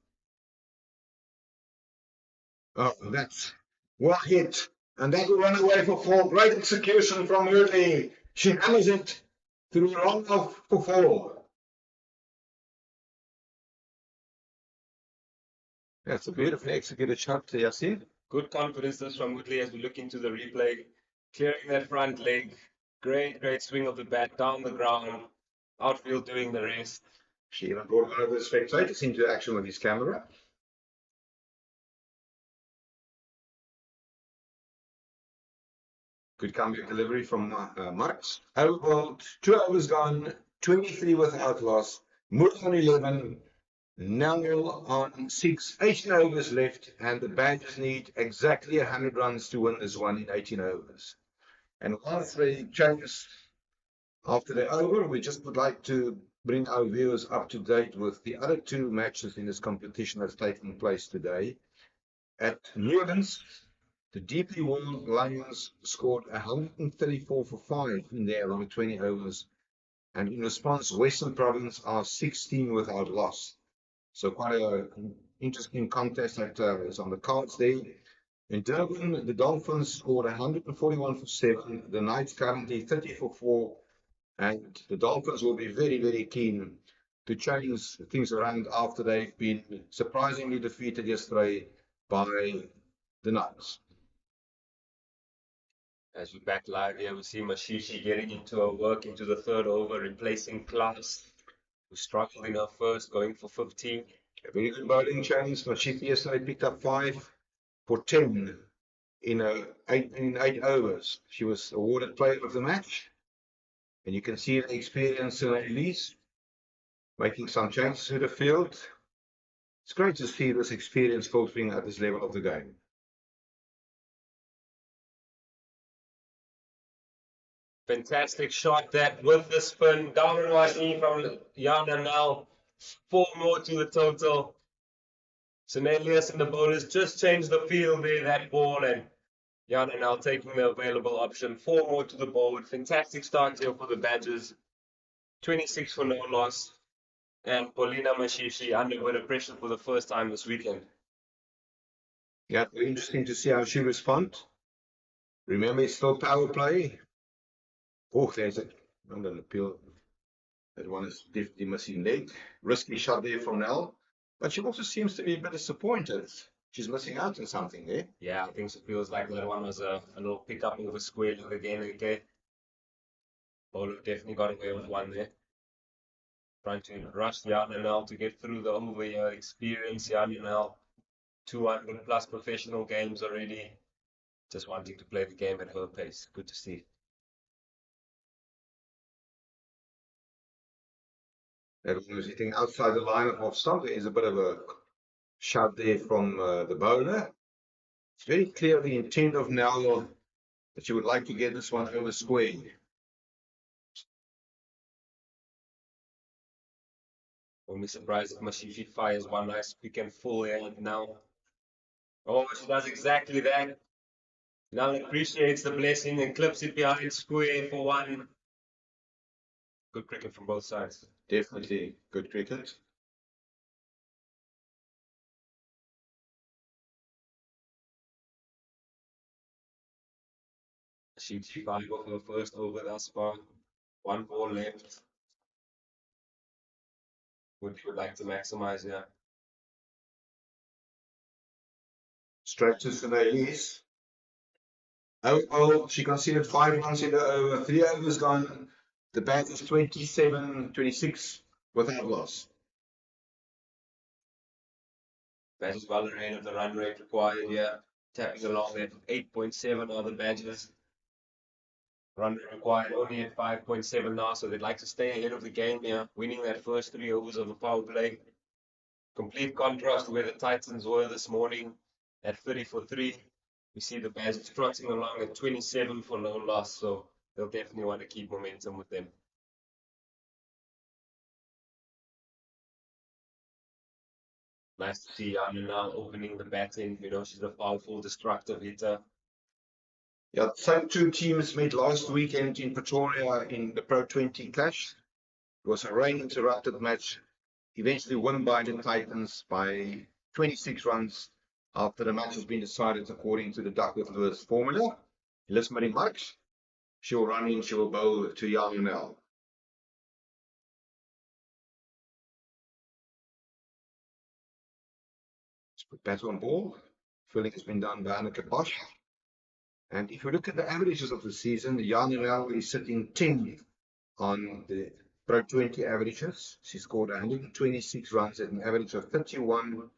Oh, that's well hit. And that will run away for 4. Great execution from Moody. She hammers it through the long off for 4. That's a beautifully executed shot, Yassine. Good confidence this from Woodley as we look into the replay. Clearing that front leg. Great swing of the bat down the ground. Outfield doing the rest. She even brought one of the spectators into action with his camera. Good comeback delivery from Marks. Well, 2 overs gone, 23 without loss. Mood on 11, Nell on 6, 18 overs left, and the Badgers need exactly 100 runs to win this one in 18 overs. And once they change after the over, we just would like to bring our viewers up to date with the other 2 matches in this competition that's taking place today. At Newlands, the deeply worn Lions scored 134 for 5 in their over 20 overs. And in response, Western Province are 16 without loss. So quite an interesting contest that is on the cards there. In Durban, the Dolphins scored 141 for 7. The Knights currently 30 for 4. And the Dolphins will be very keen to change things around after they've been surprisingly defeated yesterday by the Knights. As we back live here, we see Mashishi getting into her work into the 3rd over, replacing Klaas, who struggled in her first, going for 15. A very good bowling chance. Mashishi yesterday picked up 5 for 10 in 8 overs. She was awarded player of the match. And you can see the experience in Elise making some changes to the field. It's great to see this experience filtering at this level of the game. Fantastic shot that with the spin down on one knee from Yana now. 4 more to the total. So Nelius and the bowlers just changed the field there, that ball, and Yana now taking the available option. 4 more to the board. Fantastic start here for the Badgers. 26 for no loss. And Paulina Mashishi under a bit of pressure for the first time this weekend. Yeah, very interesting to see how she responds. Remember, it's still power play. Oh, there's it. I'm going to appeal. That one is definitely missing leg. Risky shot there from Nell. But she also seems to be a bit disappointed. She's missing out on something there. Yeah, I think it feels like that one was a little pickup over square leg again. Okay. Bowler definitely got away with one there. trying to rush Yarnell to get through the over experience. Yarnell, 200 plus professional games already. Just wanting to play the game at her pace. Good to see. Everyone sitting outside the line of stump. There is a bit of a shove there from the bowler. It's very clear the intent of Nell that she would like to get this one over square. Won't be surprised if Mashifi fires one nice quick and full hand now. Oh, she does exactly that. Now appreciates the blessing and clips it behind square for one. Good cricket from both sides. Definitely good cricket. She's 5 of her first over thus far. 1 ball left. Would like to maximize, yeah. Straight to Fidelity. Oh, she conceded 5 runs in the over. 3 overs gone. The bat is 27-26 without loss. Bat is well ahead of the run rate required here. Tapping along at 8.7 are the badges. Run rate required only at 5.7 now, so they'd like to stay ahead of the game here, winning that first 3 overs of the power play. Complete contrast to where the Titans were this morning at 30 for 3. We see the Badgers trotting along at 27 for no loss, so they'll definitely want to keep momentum with them. Nice to see Anna now opening the batting. You know, she's a powerful, destructive hitter. Yeah, same two teams met last weekend in Pretoria in the Pro20 clash. It was a rain-interrupted match, eventually won by the Titans by 26 runs after the match has been decided according to the Duckworth-Lewis formula. Lismary Marks, she will run in, she will bowl to Yarnell. Let's put bat on ball. Filling has been done by Anneke Bosch. And if you look at the averages of the season, Yarnell is sitting 10 on the Pro20 averages. She scored 126 runs at an average of 31.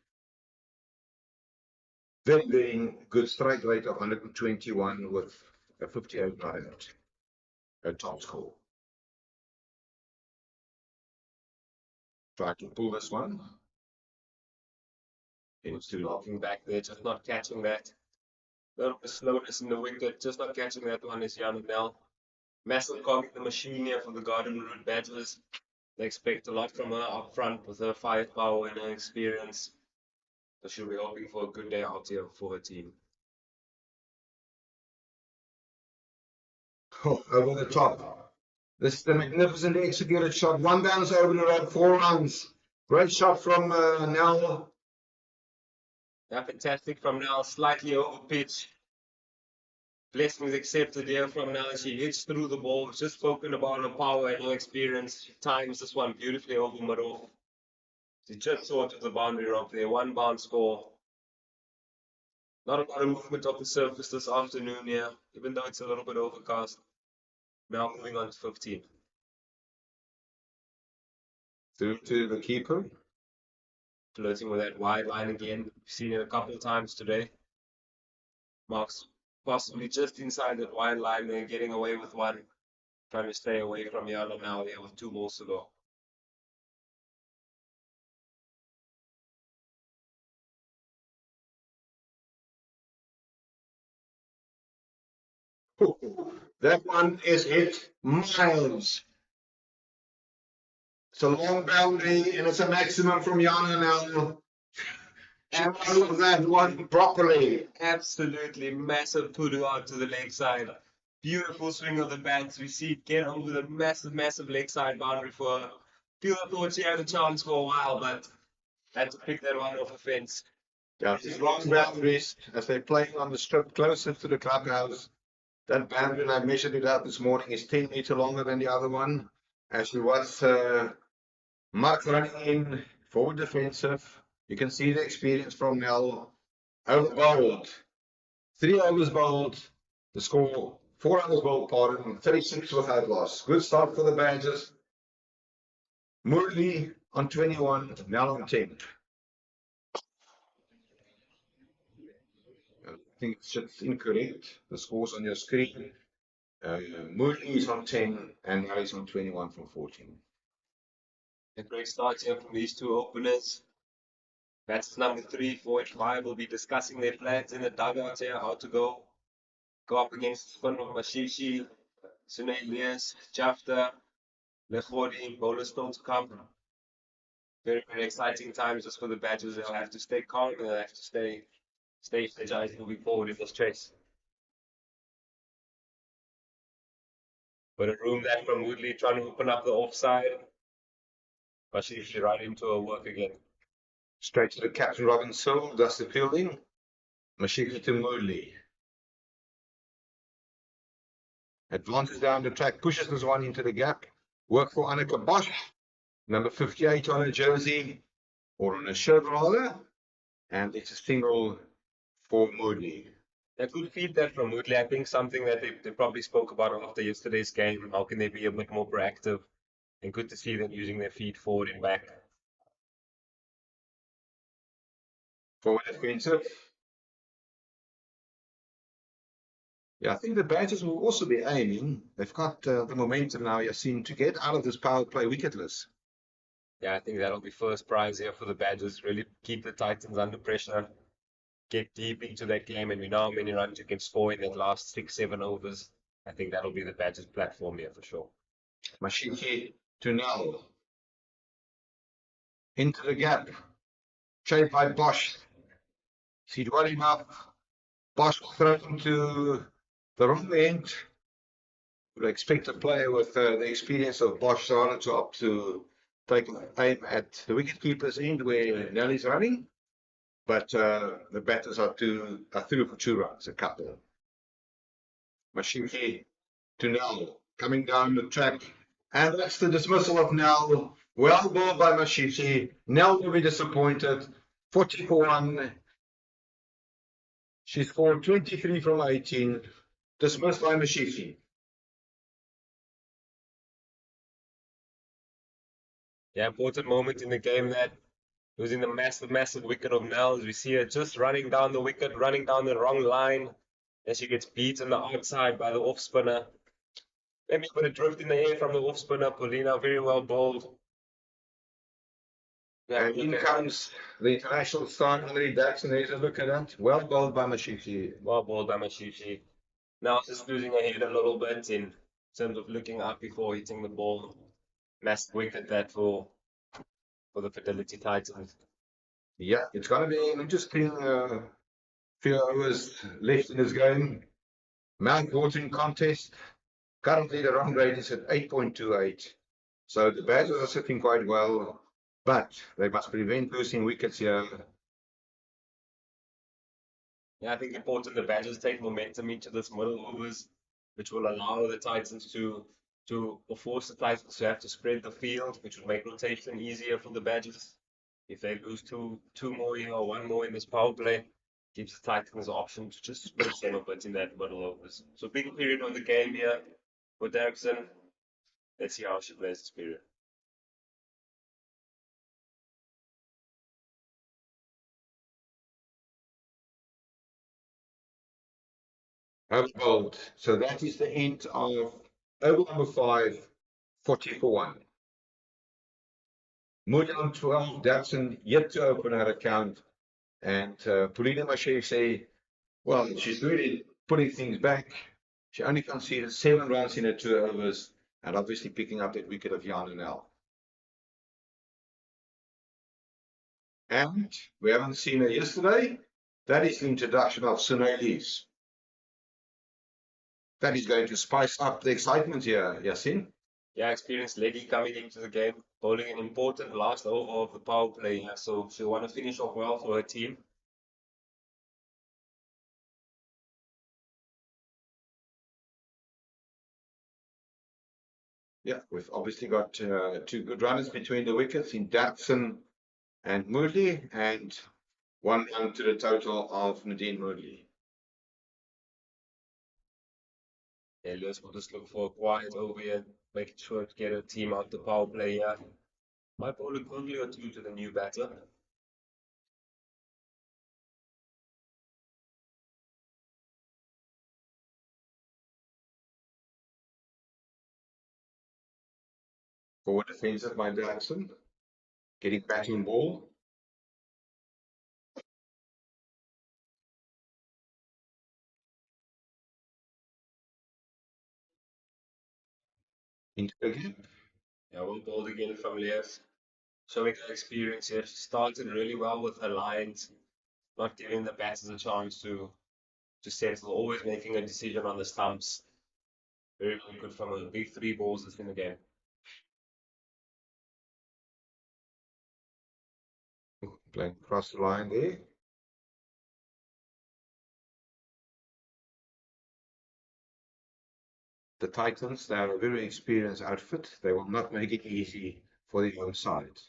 Very, very good strike rate of 121 with a 58 rate. A top score. Try to pull this one. Into locking back there, just not catching that. A little bit of slowness in the wicket, just not catching that one is Yarnell. Massive cog in the machine here for the Garden Route Badgers. They expect a lot from her up front with her firepower and her experience. So she'll be hoping for a good day out here for her team. Oh, over the top. This is the magnificently executed shot. One bounce over the road, 4 runs. Great shot from Nell. Yeah, fantastic from Nell, slightly over pitch. Blessings accepted here from Nell. She hits through the ball. Just spoken about her power and her experience. She times this one beautifully over middle. She just saw to the boundary rope there. 1 bounce score. Not a lot of movement off the surface this afternoon here, even though it's a little bit overcast. Now moving on to 15. Through to the keeper. Flirting with that wide line again. We've seen it a couple of times today. Marks possibly just inside that wide line there, getting away with one. Trying to stay away from Yala now here with 2 balls to go. That one is hit miles. It's a long boundary and it's a maximum from Yana now. She knows that one properly. Absolutely massive put out to the leg side. Beautiful swing of the bats. We see it get over the massive leg side boundary for her. People thought she had a chance for a while, but had to pick that one off a fence. Yeah, these long boundaries, as they're playing on the strip closer to the clubhouse. That boundary, and I measured it out this morning, is 10 meters longer than the other one. As we watch Mark running in, forward defensive. You can see the experience from Nell. Over bowled. 3 overs bowled. The score, 4 overs bowled, pardon, 36 without loss. Good start for the Badgers. Moodley on 21, Nell on 10. I think it's just incorrect. The score's on your screen. Moodley is on 10 and Nell is on 21 from 14. A great start here from these two openers. Batters number 3, 4, and 5 will be discussing their plans in the dugout here, how to go up against Spin of Mashishi, Sune Elias, Jafta, Lechori, bowlers still to come. Very, very exciting times just for the Badgers. They'll have to stay calm and they'll have to stay energized moving forward in this chase. But a room there from Woodley trying to open up the offside. Mashishi right into her work again. Straight to the captain, Robin Sill, does the fielding. Mashiki to Moodley. Advances down the track, pushes this one into the gap. Work for Annika Bosch, number 58 on a jersey, or on a shirt rather. And it's a single for Moodley. A good feed there from Woodley. I think something that they probably spoke about after yesterday's game. How can they be a bit more proactive? And good to see them using their feet forward and back. Forward offensive. Yeah, I think the Badgers will also be aiming. They've got the momentum now, Yassine, to get out of this power play wicketless. Yeah, I think that'll be first prize here for the Badgers. Really keep the Titans under pressure. Get deep into that game, and we know how many runs you can score in that last 6, 7 overs. I think that'll be the Badgers' platform here for sure. Mashiki to Nell. Into the gap. Chased by Bosch. He's well enough. Bosch thrown to the wrong end. Would expect a player with the experience of Bosch Sarah to opt to take aim at the wicketkeeper's end where Nell is running. But the batters are through for 2 runs, a couple. Mashiki to Nell, coming down the track. And that's the dismissal of Nell. Well bowled by Mashiki. Nell will be disappointed. 40 for 1. She scored 23 from 18. Dismissed by Mashiki. Yeah, important moment in the game that losing the massive wicket of Nell. As we see her just running down the wicket, running down the wrong line. And she gets beat on the outside by the off spinner. Maybe a bit of drift in the air from the off spinner. Paulina, very well bowled. Yeah, And in comes the international star, Henry Daxon. There's a look at that. Well bowled by Mashiki. well bowled by Mashishi. Now just losing her head a little bit in terms of looking up before hitting the ball. Massive wicket that for the Fidelity Titans. Yeah, it's going to be an interesting few hours left in this game. Mount watering contest. Currently, the run rate is at 8.28. So the Badgers are sitting quite well, but they must prevent losing wickets here. Yeah, I think important the Badgers take momentum into this middle overs, which will allow the Titans to or force the Titans to have to spread the field, which will make rotation easier for the Badgers. If they lose two more here or one more in this power play, gives the Titans the option to just split them a bit in that middle overs. So big period of the game here for Derrickson. Let's see how she plays this period. Bowled. So that is the end of over number 5, 40 for 1. Moody on 12, Daxon yet to open her account. And Paulina Mashiki, well, she's really putting things back. She only conceded 7 runs in her 2 overs, and obviously picking up that wicket of Jan and Nell. And we haven't seen her yesterday. That is the introduction of Sunaylis. That is going to spice up the excitement here, Yasin. Yeah, experienced lady coming into the game, bowling an important last over of the power play here, so she'll want to finish off well for her team. Yeah, we've obviously got 2 good runners between the wickets in Datsun and Moodley, and 1 run to the total of Nadine Moodley. Elias will just look for a quiet over here, making sure to get her team out the power play here. Might bowl a googly or two to the new batter. Forward defensive by Jackson. Getting batting ball. Into the gap. Yeah, well bowled again from Leas. Showing her experience here. She started really well with her lines, not giving the batters a chance to settle, always making a decision on the stumps. Very, very good from her. Big three balls that's in the game. Playing across the line there. The Titans, they are a very experienced outfit. They will not make it easy for the home side.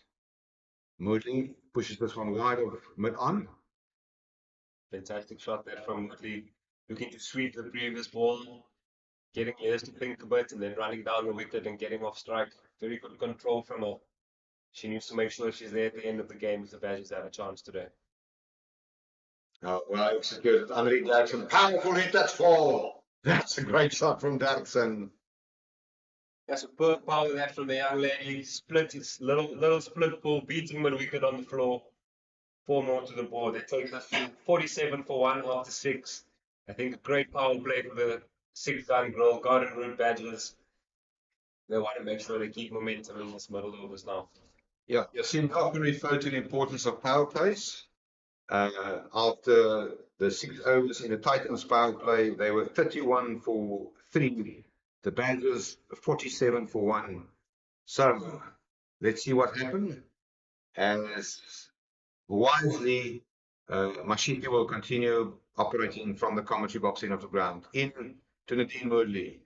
Moodley pushes this one wide of mid-on. Fantastic shot there from Woodley. Looking to sweep the previous ball, getting Leas to think a bit, and then running down the wicket and getting off strike. Very good control from her. She needs to make sure she's there at the end of the game if the Badgers have a chance today. Well executed. Henry Jackson. Powerful hit. That's four. That's a great shot from Jackson. That's a superb power that from the young lady. Split his little split ball, beating mid wicket on the floor. Four more to the board. They take us to 47 for one after six. I think a great power play for the six-gun girl, Garden Route Badgers. They want to make sure they keep momentum in this middle overs now. Yeah, Yassine often referred to the importance of power plays. After the 6 overs in the Titans power play, they were 31 for 3. The Badgers 47 for 1. So let's see what happened. As wisely, Mashiki will continue operating from the commentary box in of the ground. In to Nadine Moodley.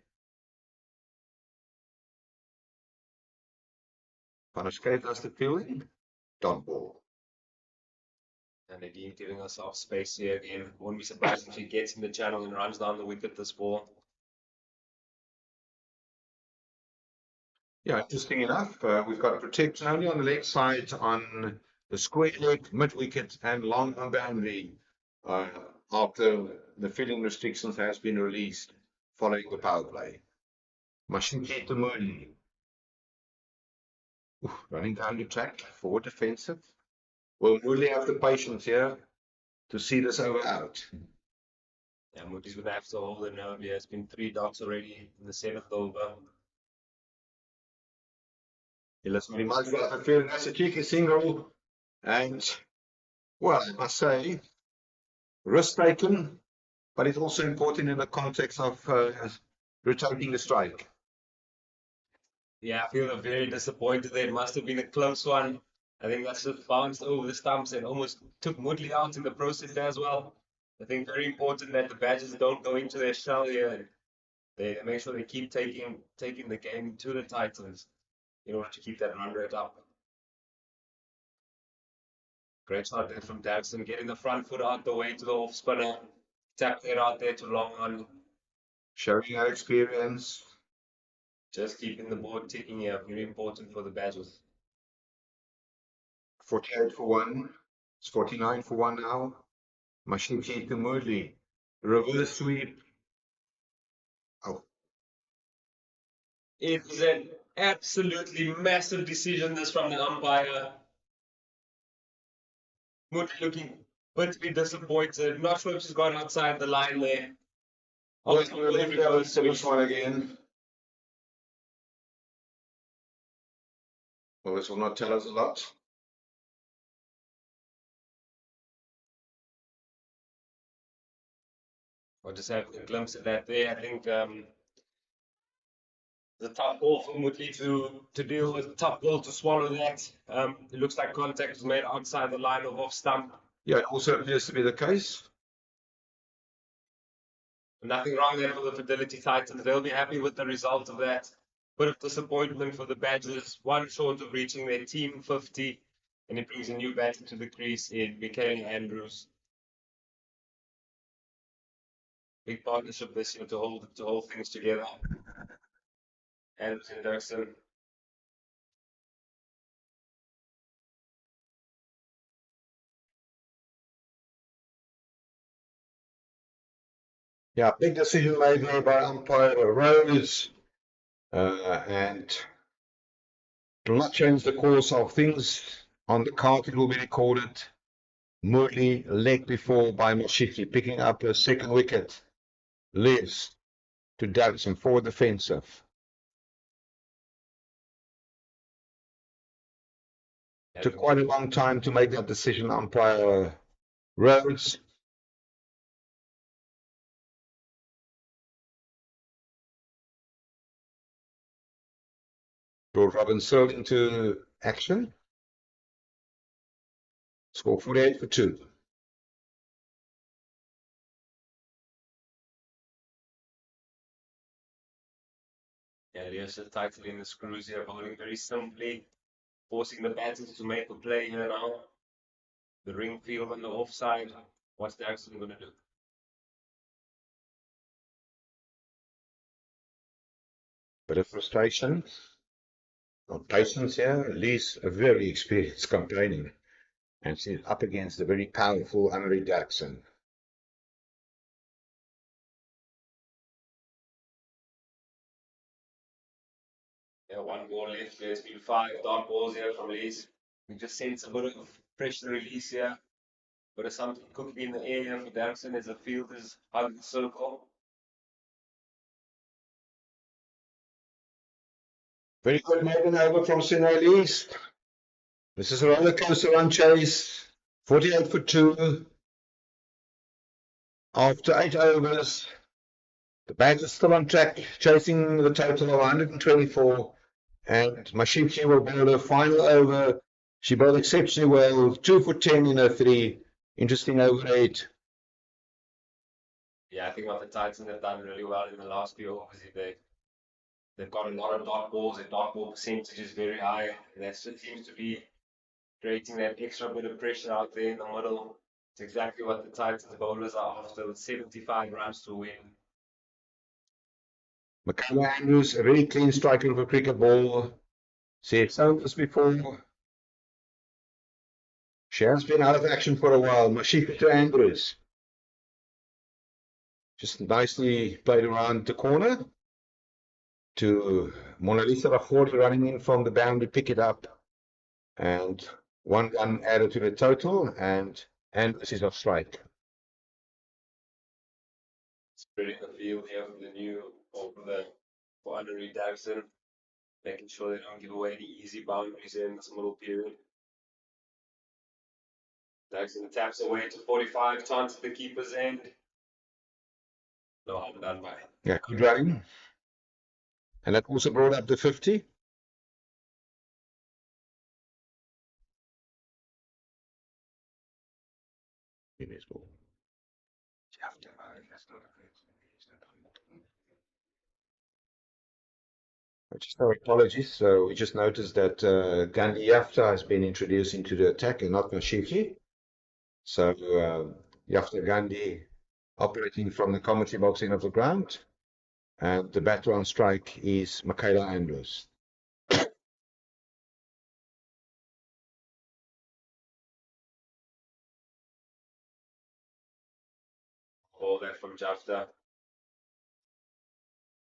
Van der Schijf does the fielding. Dot ball. And Nadine giving herself space here again. Won't be surprised if she gets in the channel and runs down the wicket this ball. Yeah, interesting enough. We've got protection only on the leg side on the square leg, mid wicket, and long on boundary after the fielding restrictions has been released following the power play. Mashinki to Moodley. Running down the track, forward defensive. Will Moodley have the patience here to see this over out? Yeah, Moody's going to have to hold the nerve here. It's been 3 dots already in the 7th over. He must have a feeling that's a cheeky single. And, well, I must say, risk taken, but it's also important in the context of rotating the strike. Yeah, I feel very disappointed there. It must have been a close one. I think that's just bounced over the stumps and almost took Woodley out in the process as well. I think very important that the Badgers don't go into their shell here and they make sure they keep taking the game to the Titans in order to keep that run rate up. Great shot there from Dagson, getting the front foot out the way to the off spinner. Tap it out there to long on. Showing our experience. Just keeping the board ticking here, very important for the Badgers. 48 for 1. It's 49 for 1 now. Mashinki to Moodley. Reverse sweep. Oh, It's an absolutely massive decision this from the umpire. Moody looking a bit disappointed. Not sure if she's gone outside the line there. well, we'll leave this one again. Well, this will not tell us a lot. I'll just have a glimpse of that there. I think the tough ball for Moody to deal with, tough ball to swallow that. It looks like contact was made outside the line of off stump. Yeah, it also appears to be the case. Nothing wrong there for the Fidelity Titans. They'll be happy with the result of that. Bit of disappointment for the Badgers. One short of reaching their team 50. And it brings a new batter to the crease in Michaela Andrews. Big partnership this year to hold things together. Andrews and Dirksen. Yeah, big decision made there by umpire Rose, and it will not change the course of things. On the card, it will be recorded. Moodley leg before by Moshifi, picking up a second wicket. Leaves to Dougson for defensive. Took quite a long time to make that decision, umpire Rhodes. Brought Robin Searle into action. Score 48 for 2. Yeah, there's a title in the screws here, bowling very simply, forcing the batters to make a play here now. The ring field on the offside. What's Jackson going to do? Bit of frustration. Not patience here. Lee's a very experienced campaigner. And she's up against the very powerful Annery Jackson. Yeah, one ball left. There's been 5 dot balls here from Lees. We just sense a bit of pressure release here. But if something could be in the air for Jackson as the field is hugging the circle. Very good maiden over from Sinai Lees. This is a roller coaster run chase. 48 for 2. After 8 overs, the Bags are still on track, chasing the total of 124. And Mashimchi will bowl her final over. She bowled exceptionally well. 2 for 10 in her 3. Interesting over 8. Yeah, I think what the Titans have done really well in the last few overs is they've got a lot of dot balls. The dot ball percentage is very high. And that seems to be creating that extra bit of pressure out there in the middle. It's exactly what the Titans bowlers are after, with 75 runs to win. Michaela Andrews, a very clean striker of a cricket ball. Said so this before. She has been out of action for a while. Mashika to Andrews. Just nicely played around the corner to Mona Lisa Rafori running in from the boundary, pick it up. And 1 run added to the total, and Andrews is off strike. Spreading the field here for the new, or for Annery Jackson, making sure they don't give away any easy boundaries in this middle period. Jackson taps away to 45, taunts at the keeper's end. No harm done by. Yeah, good running. And that also brought up the 50. Just no apologies. So we just noticed that Gandhi Yafta has been introduced into the attack and not Mashiki. So Yafta Gandhi operating from the commentary box end of the ground. And the batter on strike is Michaela Andrews. All that from Jafta.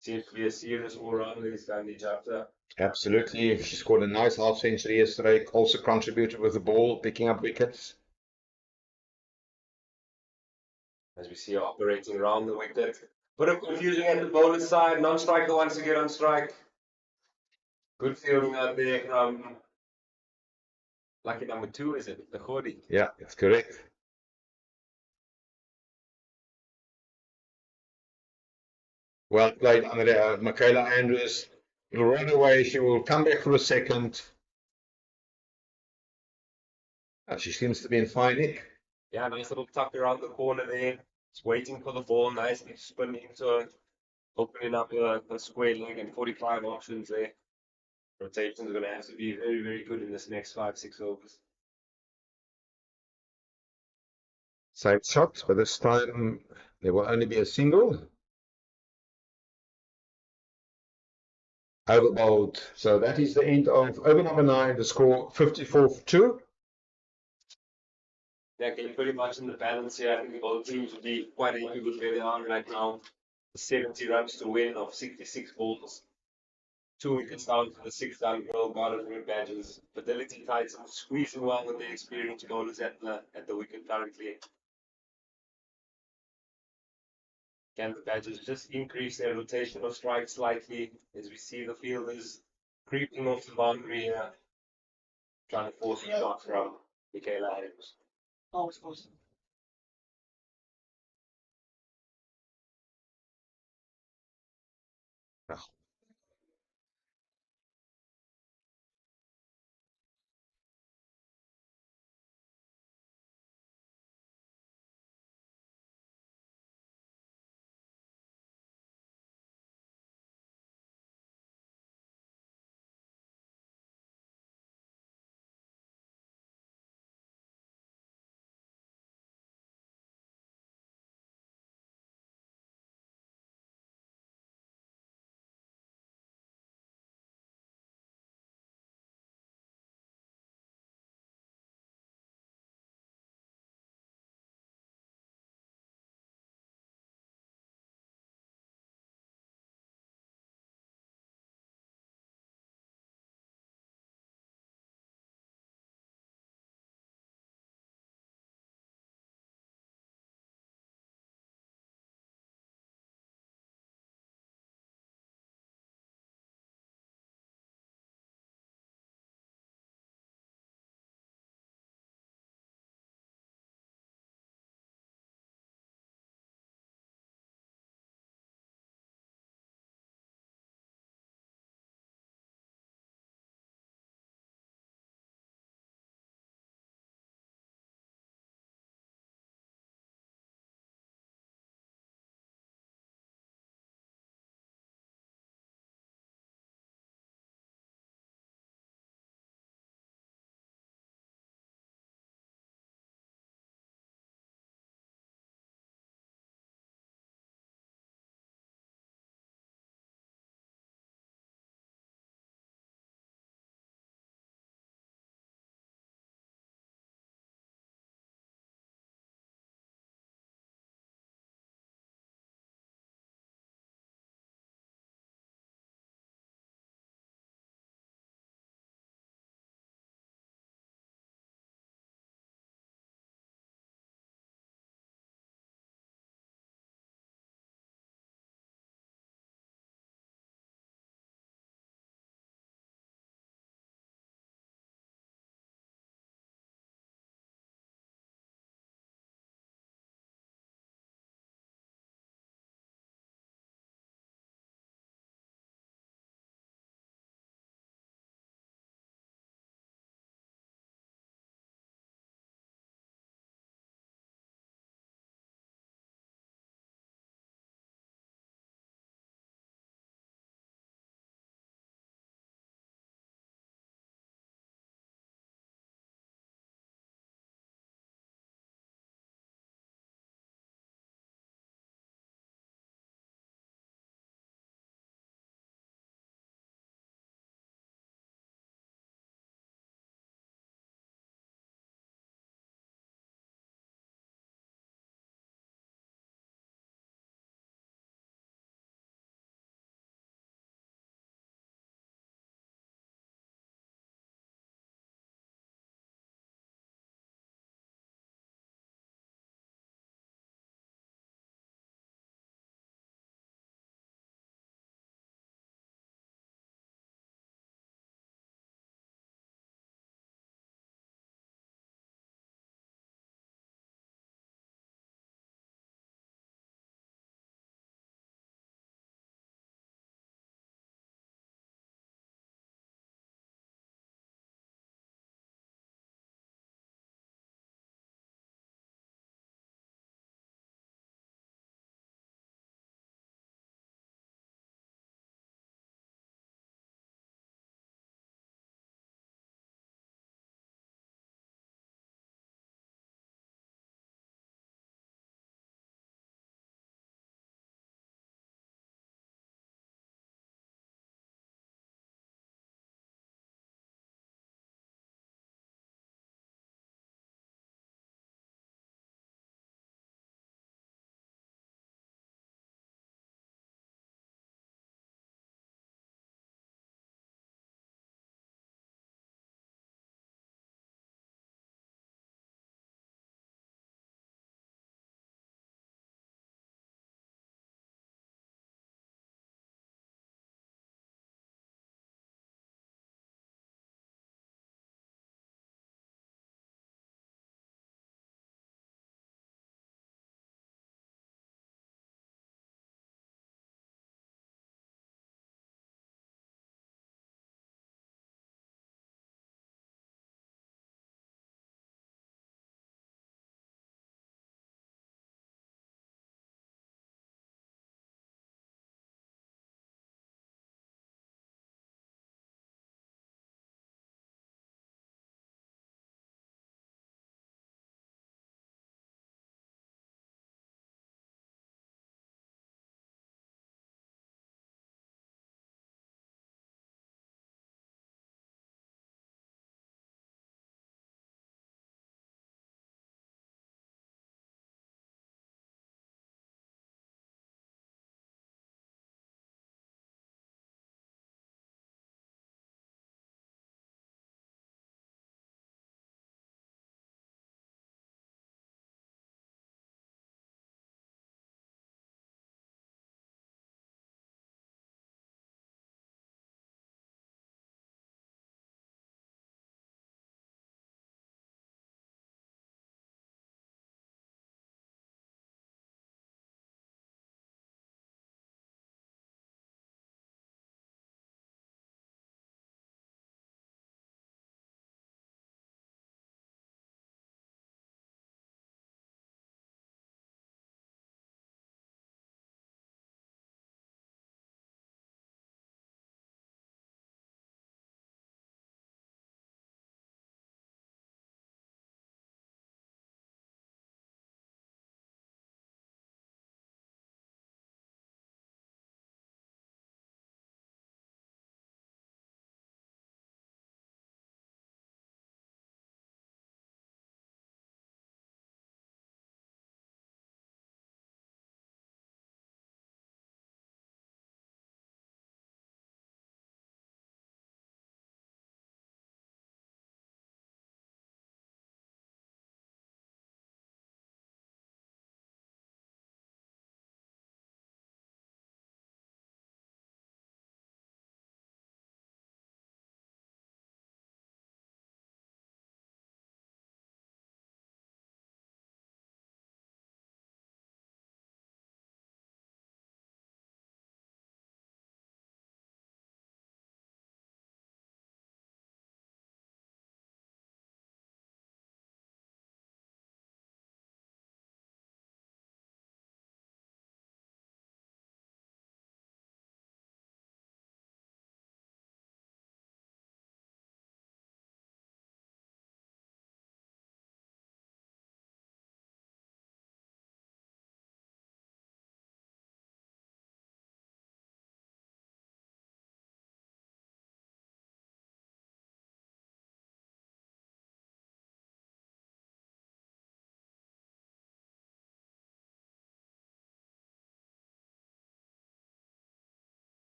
Seems to be a serious all-rounder, this Gandhi Jafta. Absolutely. She scored a nice half century yesterday. Also contributed with the ball, picking up wickets. As we see her operating around the wicket. Bit of confusion at the bowler side. Non-striker wants to get on strike. Good fielding out there from lucky number 2, is it? The Khodi. Yeah, that's correct. Well played under Michaela Andrews. Will run away. She will come back for a second. She seems to be in fine nick. Yeah, nice little tuck around the corner there. Just waiting for the ball. Nicely spinning into it. Opening up a square leg and 45 options there. Rotations are going to have to be very, very good in this next 5-6 overs. Side shot, but this time there will only be a single. Over bowled. So that is the end of over number 9. The score 54 for 2. They're getting pretty much in the balance here. I think both teams would be quite happy with where they are right now. 70 runs to win of 66 balls. 2 wickets down for the 6-run World Garden Root badges. Fidelity Titans squeezing well with their experienced bowlers at the wicket currently. Can the badges just increase their rotational strike slightly as we see the fielders creeping off the boundary here, trying to force a shot from Michaela Adams.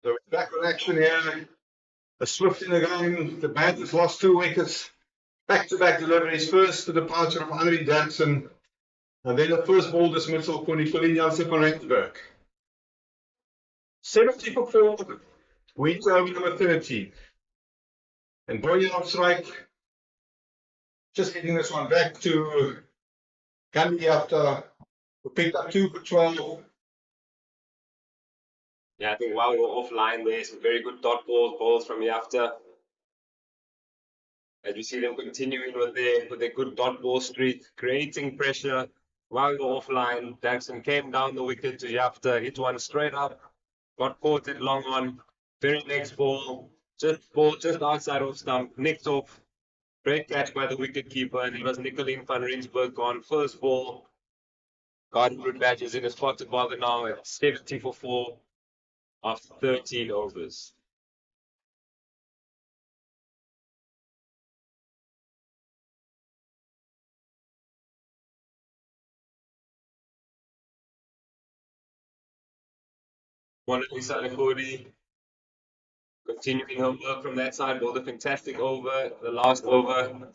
So we're back on action here. A swift in the game. The Badgers lost 2 wickets. Back-to-back deliveries. First, the departure of Henry Danson. And then the first ball dismissal for Nicolini Jansen van Rensburg. 70 for 4. Wins over number 30. And Boyan on strike. Just getting this one back to Gandhi after we picked up 2 for 12. Yeah, I think while we were offline, there's some very good dot balls from Yafta. As we see them continuing with their good dot ball streak, creating pressure. While we were offline, Jackson came down the wicket to Yafta, hit one straight up, got caught it long on. Very next ball just outside of stump, nicked off. Great catch by the wicket keeper, and it was Nicolini van Rensburg on first ball. Garden Badgers in a spot to bother now at 70 for 4 after 13 overs. Monalisa Alekodi continuing her work from that side, bowled a fantastic over, the last over.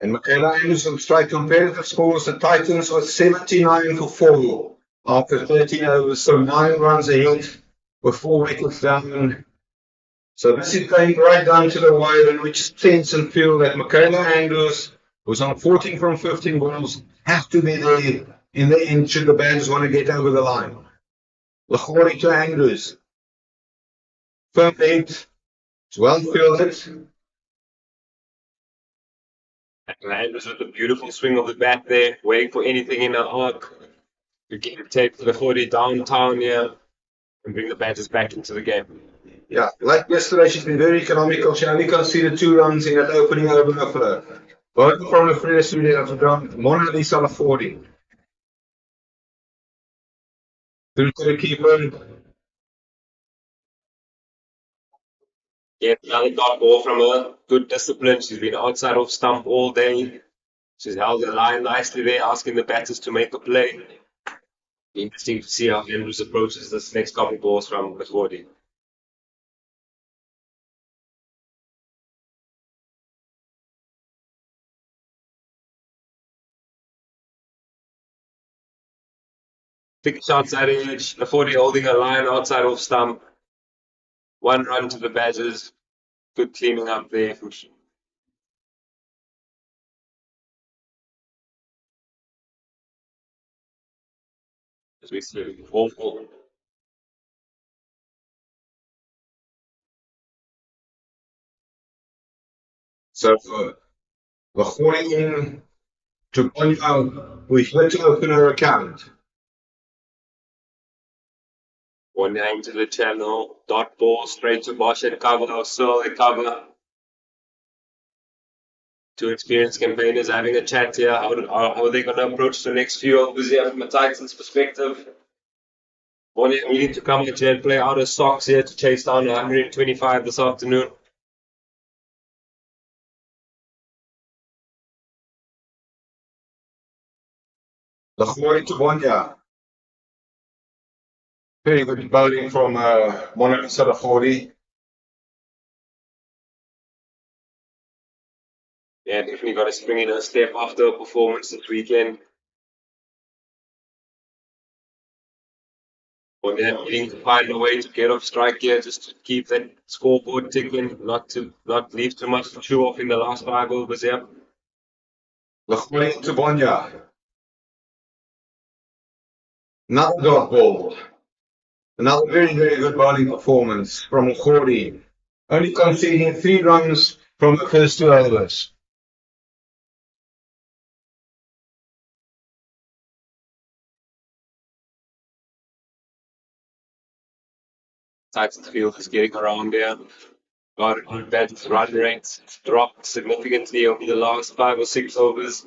And Michaela Anderson strike competitive scores. The Titans was 79 for 4 after 13 overs, so 9 runs ahead with 4 wickets down. So this is going right down to the wire, in which sense and feel that Michaela Andrews, who's on 14 from 15 balls, have to be there in the end should the Badgers want to get over the line. Lahori to Andrews. Firm eight. It's well fielded. Andrews with a beautiful swing of the bat there, waiting for anything in her arc to get the tape for the 40 downtown here and bring the Badgers back into the game. Yeah, like yesterday, she's been very economical. She only conceded 2 runs in that opening over of her. Both from the first studio of the ground, Mona Lisa Lahori. Through to the keeper. Get another dot ball from her. Good discipline. She's been outside of stump all day. She's held the line nicely there, asking the batters to make a play. Interesting to see how Andrews approaches this next couple balls from Lahori. Thick shots at edge. Lahori holding a line outside of stump. 1 run to the Badgers. Good cleaning up there. As we see, awful. So Lahori in to point out we had to open her account. 1-9 to the channel. Dot ball straight to Bosch at cover. O'Searle at cover. 2 experienced campaigners having a chat here. How are they going to approach the next few overs here from a Titans perspective? Bonnie needing to come out here and play out of socks here to chase down 125 this afternoon. Lahori to Bonya. Very good bowling from Mona Lisa Lahori. Yeah, definitely got to spring in a step after a performance this weekend. Bonnie needing to find a way to get off strike here, just to keep that scoreboard ticking, not leave too much to chew off in the last 5 overs here. Lahori to Bonya. Another dot ball. Another very, very good bowling performance from Lahori. Only conceding 3 runs from the first 2 overs. Titans field is getting around there. Hollywoodbets run rates dropped significantly over the last 5 or 6 overs.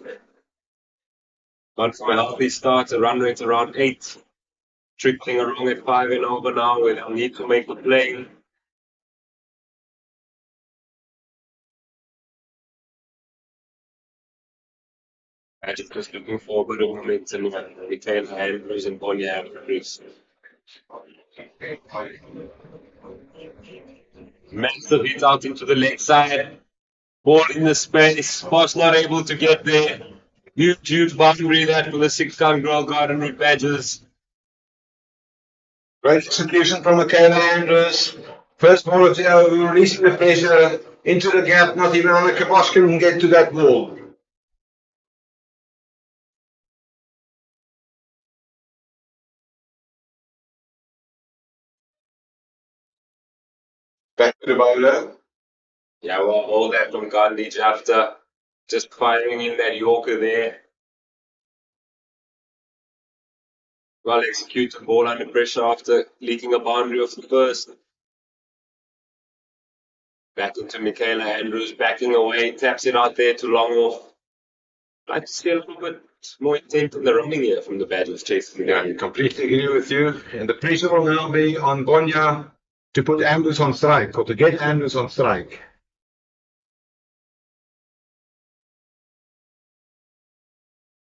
Gone from a healthy start, a run rate around 8, trickling along at 5 and over now, where they'll need to make a play. Just looking for a bit of momentum. Michaela Andrews and Bonnie Andrews. Massive hit out into the leg side. Ball in the space. Was not able to get there. Huge boundary that for the 6-gun girl Garden Route Badgers. Great execution from Michaela Andrews. First ball of the over, releasing the pressure into the gap. Not even on a kibosh can get to that ball. Back to the bowler. Yeah, well, all that from Gandhi after just firing in that Yorker there. Well executed ball under pressure after leaking a boundary off the first. Back into Michaela Andrews, backing away, taps it out there to long off. I'd like to see a little bit more intent in the running here from the Badgers chasing the Yeah, game. I completely agree with you. And the pressure will now be on Bonya to put Andrews on strike, or to get Andrews on strike.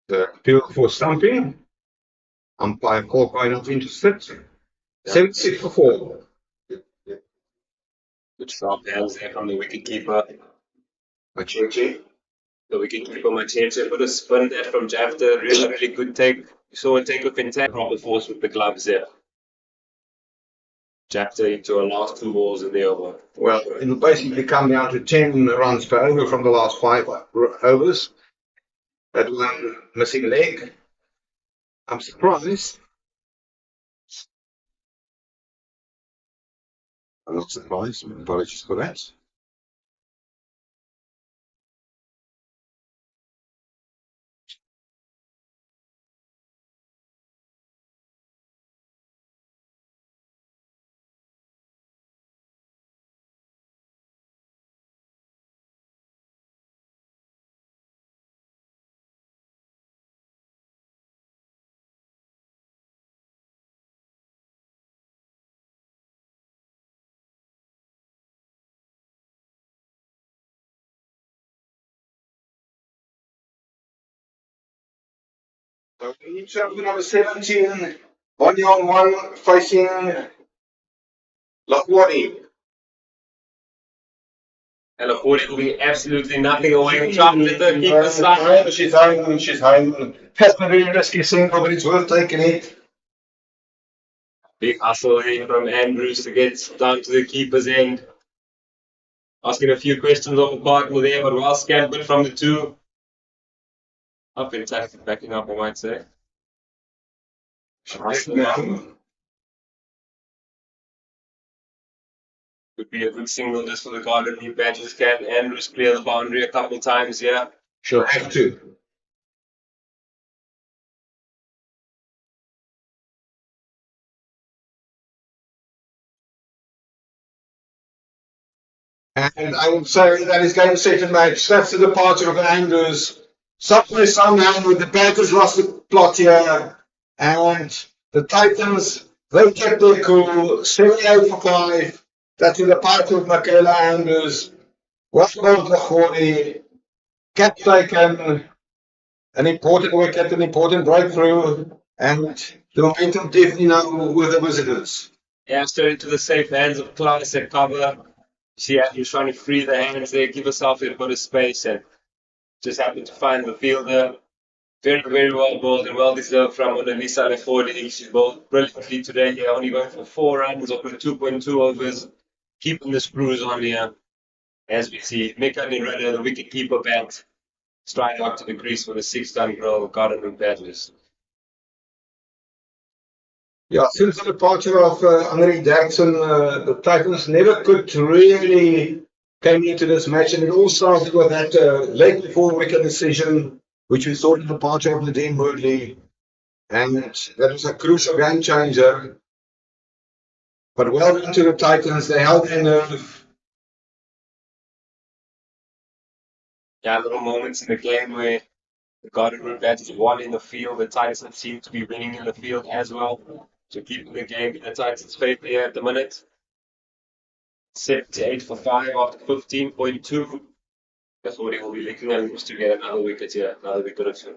The appeal for stumping. Umpire 4 point of interested. 76 for 4. Good sharp hands there from the wicketkeeper. Macheche. The wicketkeeper Macheche put a spin there from Jafta. Really good take. You saw a take of intent. Proper force with the gloves there. Jafta into a last 2 balls in the over. Well, it'll basically come down to 10 runs per over from the last 5 overs. That one missing leg. I'm surprised. I'm not surprised. Apologies for that. So each of number 17, Bonnie on 1 facing Lahwani. And of course, it will be absolutely nothing away. Trying to keep the slide. She's hiding. That's a very risky single, but it's worth taking it. Big hustle here from Andrews to get down to the keeper's end. Asking a few questions of the partner there, but well scampered from the 2. Up fantastic backing up, I might say. Could be a good single just for the Garden Route Badgers. Can Andrews clear the boundary a couple times here? She'll have to. And I would say that is game, set, and match. That's the departure of Andrews. Somewhere, somehow, with the Panthers lost the plot here. And the Titans, they kept their cool. 78 for 5. That's the departure of Michaela Andrews. Well bowled Lahore. Cap taken. An important wicket, an important breakthrough. And the momentum definitely now with the visitors. Yeah, straight into the safe hands of Klaus at cover. See, Andrews trying to free the hands there, give herself a bit of space, and just happened to find the fielder. Very well bowled and well deserved from Annalisa Lahore. She bowled brilliantly today. Here, only going for 4 runs over 2.2 overs, keeping the screws on here. As we see, Mika Nirada, the wicket-keeper, bat, striding up to the crease for the 6-run girl, Garden Route Badgers. Yeah, since the departure of Henry Jackson, the Titans never could really came into this match, and it all started with that late before wicket decision, which we saw in the departure of Nadine Woodley, and that was a crucial game changer. But well done to the Titans, they held their nerve. Yeah, little moments in the game where the Garden Route Badgers won in the field. The Titans seem to be winning in the field as well. So keeping the game in the Titans' favor here at the minute. 78 for 5 after 15.2. I thought he will be licking and to get another wicket here, another wicket or 2.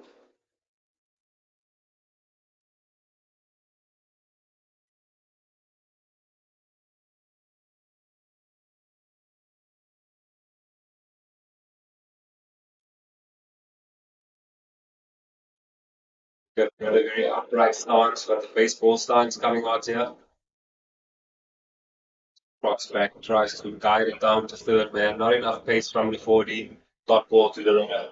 Got a very upright stance, got the baseball stance coming out here. Prospect tries to guide it down to third man. Not enough pace from the 40. Dot ball to the runner.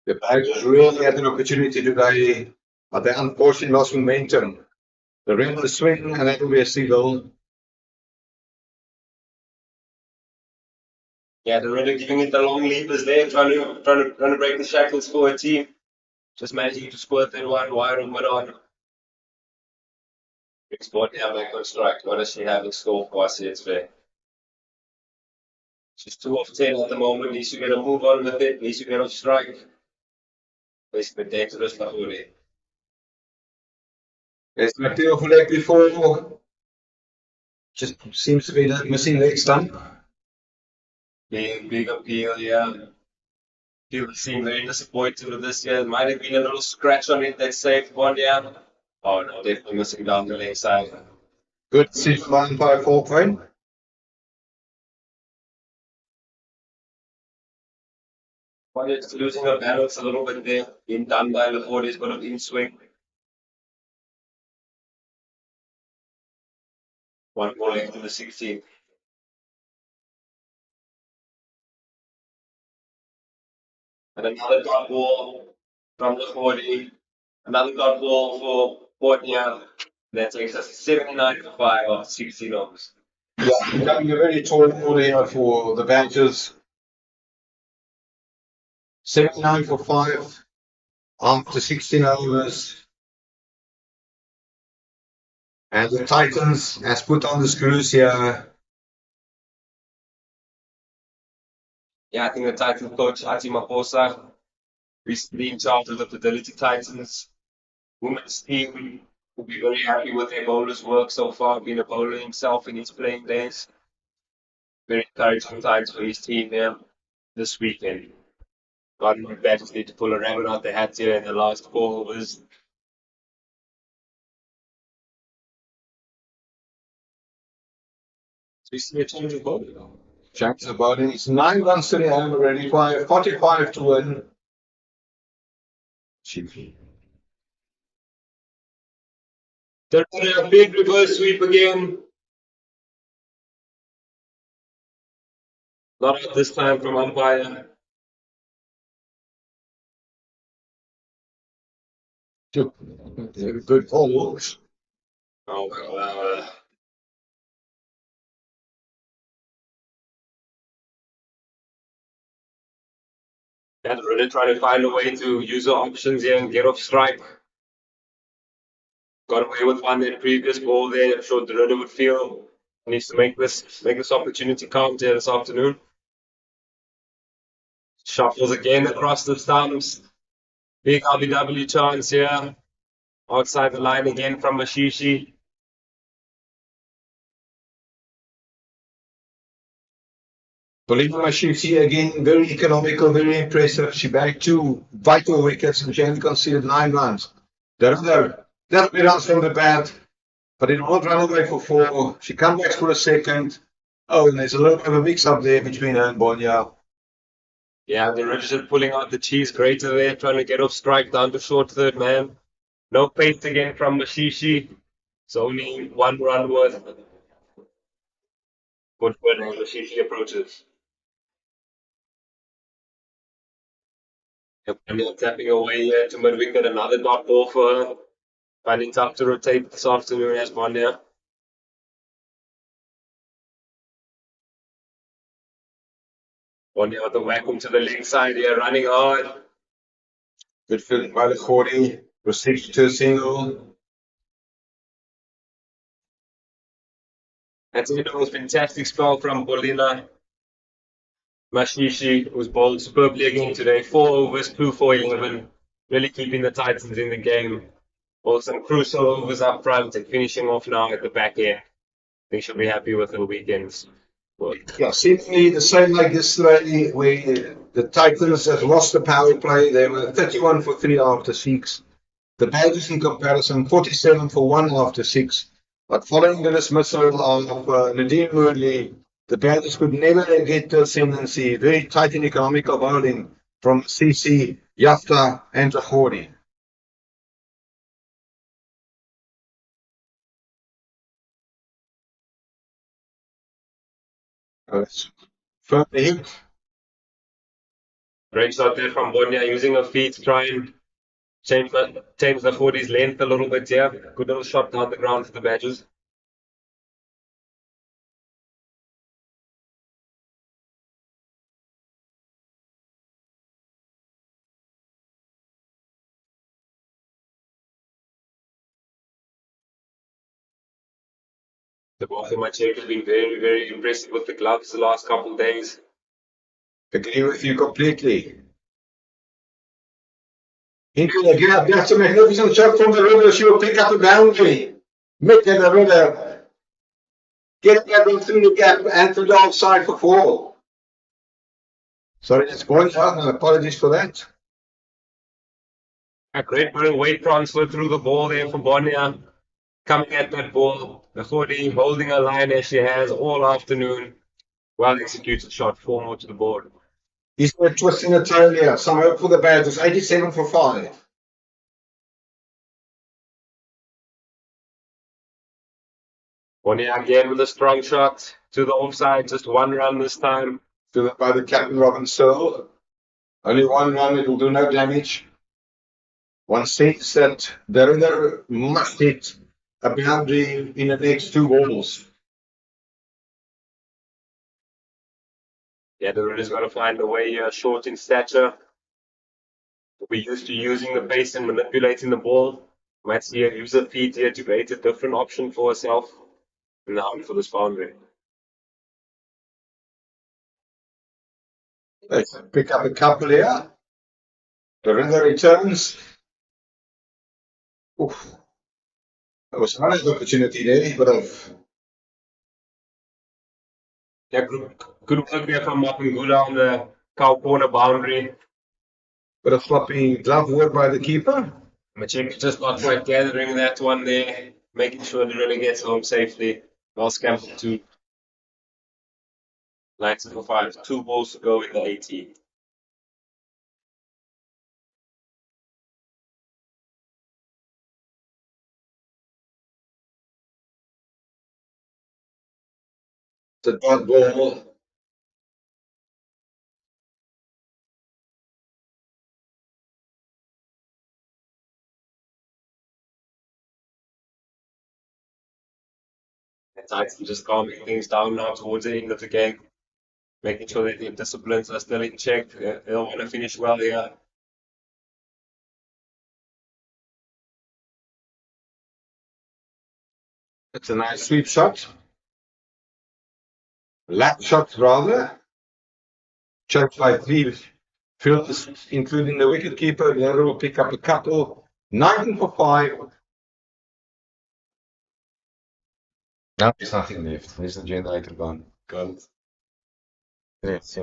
The Tigers really had an opportunity today, but they unfortunately lost momentum. The rim will swing, and that will be a single. Yeah, the runner giving it the long leapers there, trying to break the shackles for a team. Just managing to squirt that one wire and mid on. Big spot now, back on strike. What does she have in store for us here today? She's 2 off 10 at the moment. Needs to get a move on with it. Needs to get off strike. Basically, dangerous Lahore. There's Mateo for leg before. Just seems to be that missing leg stump. Big appeal, yeah. People seem very disappointed with this year. Might have been a little scratch on it that saved one, yeah. Oh no, definitely missing down the leg side. Good decision by umpire Falkrein. But it's losing her balance a little bit there. Being done by Lahore is going to in swing. One more left to the 16. And another dot ball from Lahore. Another dot ball for Bosnia. That takes us 79 for 5 of 16 overs. Yeah, becoming a very tall order here for the Badgers. 79 for 5 after 16 overs. And the Titans has put on the screws here. Yeah, I think the Titan coach, Ati Maposa, recently in charge of the Fidelity Titans women's team, will be very happy with their bowlers' work so far, being a bowler himself in his playing days. Very encouraging times for his team there this weekend. Hollywoodbets need to pull a rabbit out their hat here in the last 4 overs. So we see a change of bowling. Change of bowling. It's 9 runs to the end already. 45 to win. They're doing a big reverse sweep again. Not at this time from umpire. Good call. Oh, well, and really trying to find a way to use the options here and get off strike. Got away with one in the previous ball there. I'm sure Derrida would feel he needs to make this opportunity count here this afternoon. Shuffles again across the stumps. Big LBW chance here. Outside the line again from Mashishi. Belina Mashishi again, very economical, very impressive. She bagged 2 vital wickets and she only conceded 9 runs. That'll be runs from the bat, but it won't run away for 4. She comes back for a second. Oh, and there's a little bit of a mix up there between her and Bonya. Yeah, they're just pulling out the cheese grater there, trying to get off strike down to short third man. No pace again from Mashishi. It's only 1 run worth. Good when Mashishi approaches. Yep, tapping away here to mid wicket, another dot ball for her. Finding tough to rotate this afternoon as Bonya. Bonya with the whack to the leg side here, running hard. Good fielding by the 40. Proceeds to a single. That's it. It was a fantastic spell from Bolina. Mashishi was bowled superbly again today. 4 overs, 2 for 11. Really keeping the Titans in the game. Also some crucial overs up front and finishing off now at the back end. I think she'll be happy with her weekends. Yeah, seemingly the same like yesterday, where the Titans have lost the power play. They were 31 for 3 after 6. The Badgers in comparison, 47 for 1 after 6. But following the dismissal of Nadine Moodley, the Badgers could never get the ascendancy. Very tight and economical bowling from CC, Yafta, and Rahori. Firmly hit. Great shot there from Bonya, using her feet to try and change the 40's length a little bit here. Good little shot down the ground for the Badgers. The ball for my check has been very, very impressive with the gloves the last couple of days. Agree with you completely. Into the gap, that's a magnificent shot from the river. She will pick up the boundary. Mick and the river. Get that one through the gap and to the outside for 4. Sorry, that's points out, and apologies for that. A great weight transfer through the ball there for Bonya. Coming at that ball, the 40 holding a line as she has all afternoon. Well executed shot, 4 more to the board. He's got a twist in the tail here. Some hope for the Badgers. 87 for 5. Bonya again with a strong shot to the offside, just 1 run this time. Filled by the captain, Robin Searle. Only 1 run, it will do no damage. One says that the runner must hit a boundary in the next 2 balls. Yeah, the runner's got to find a way short in stature. We're used to using the pace and manipulating the ball. Might see her use her feet here to create a different option for herself in the hunt for this boundary. Let's pick up a couple here. The runner returns. Oof. That was another opportunity there, but Yeah, good work there from Mapingula on the cow corner boundary. but a floppy glove work by the keeper. Machek just not quite gathering that one there, making sure the runner gets home safely. Well scampered to 90 for 5. 2 balls to go in the 18. The dot ball. Tyson just calming things down now towards the end of the game, making sure that the disciplines are still in check. They'll want to finish well here. It's a nice sweep shot. Lap shot, rather. Choked by 3 fielders, including the wicket keeper. The other will pick up a couple. 19 for 5. Now there's nothing left. There's the generator gone. Gone. Yes,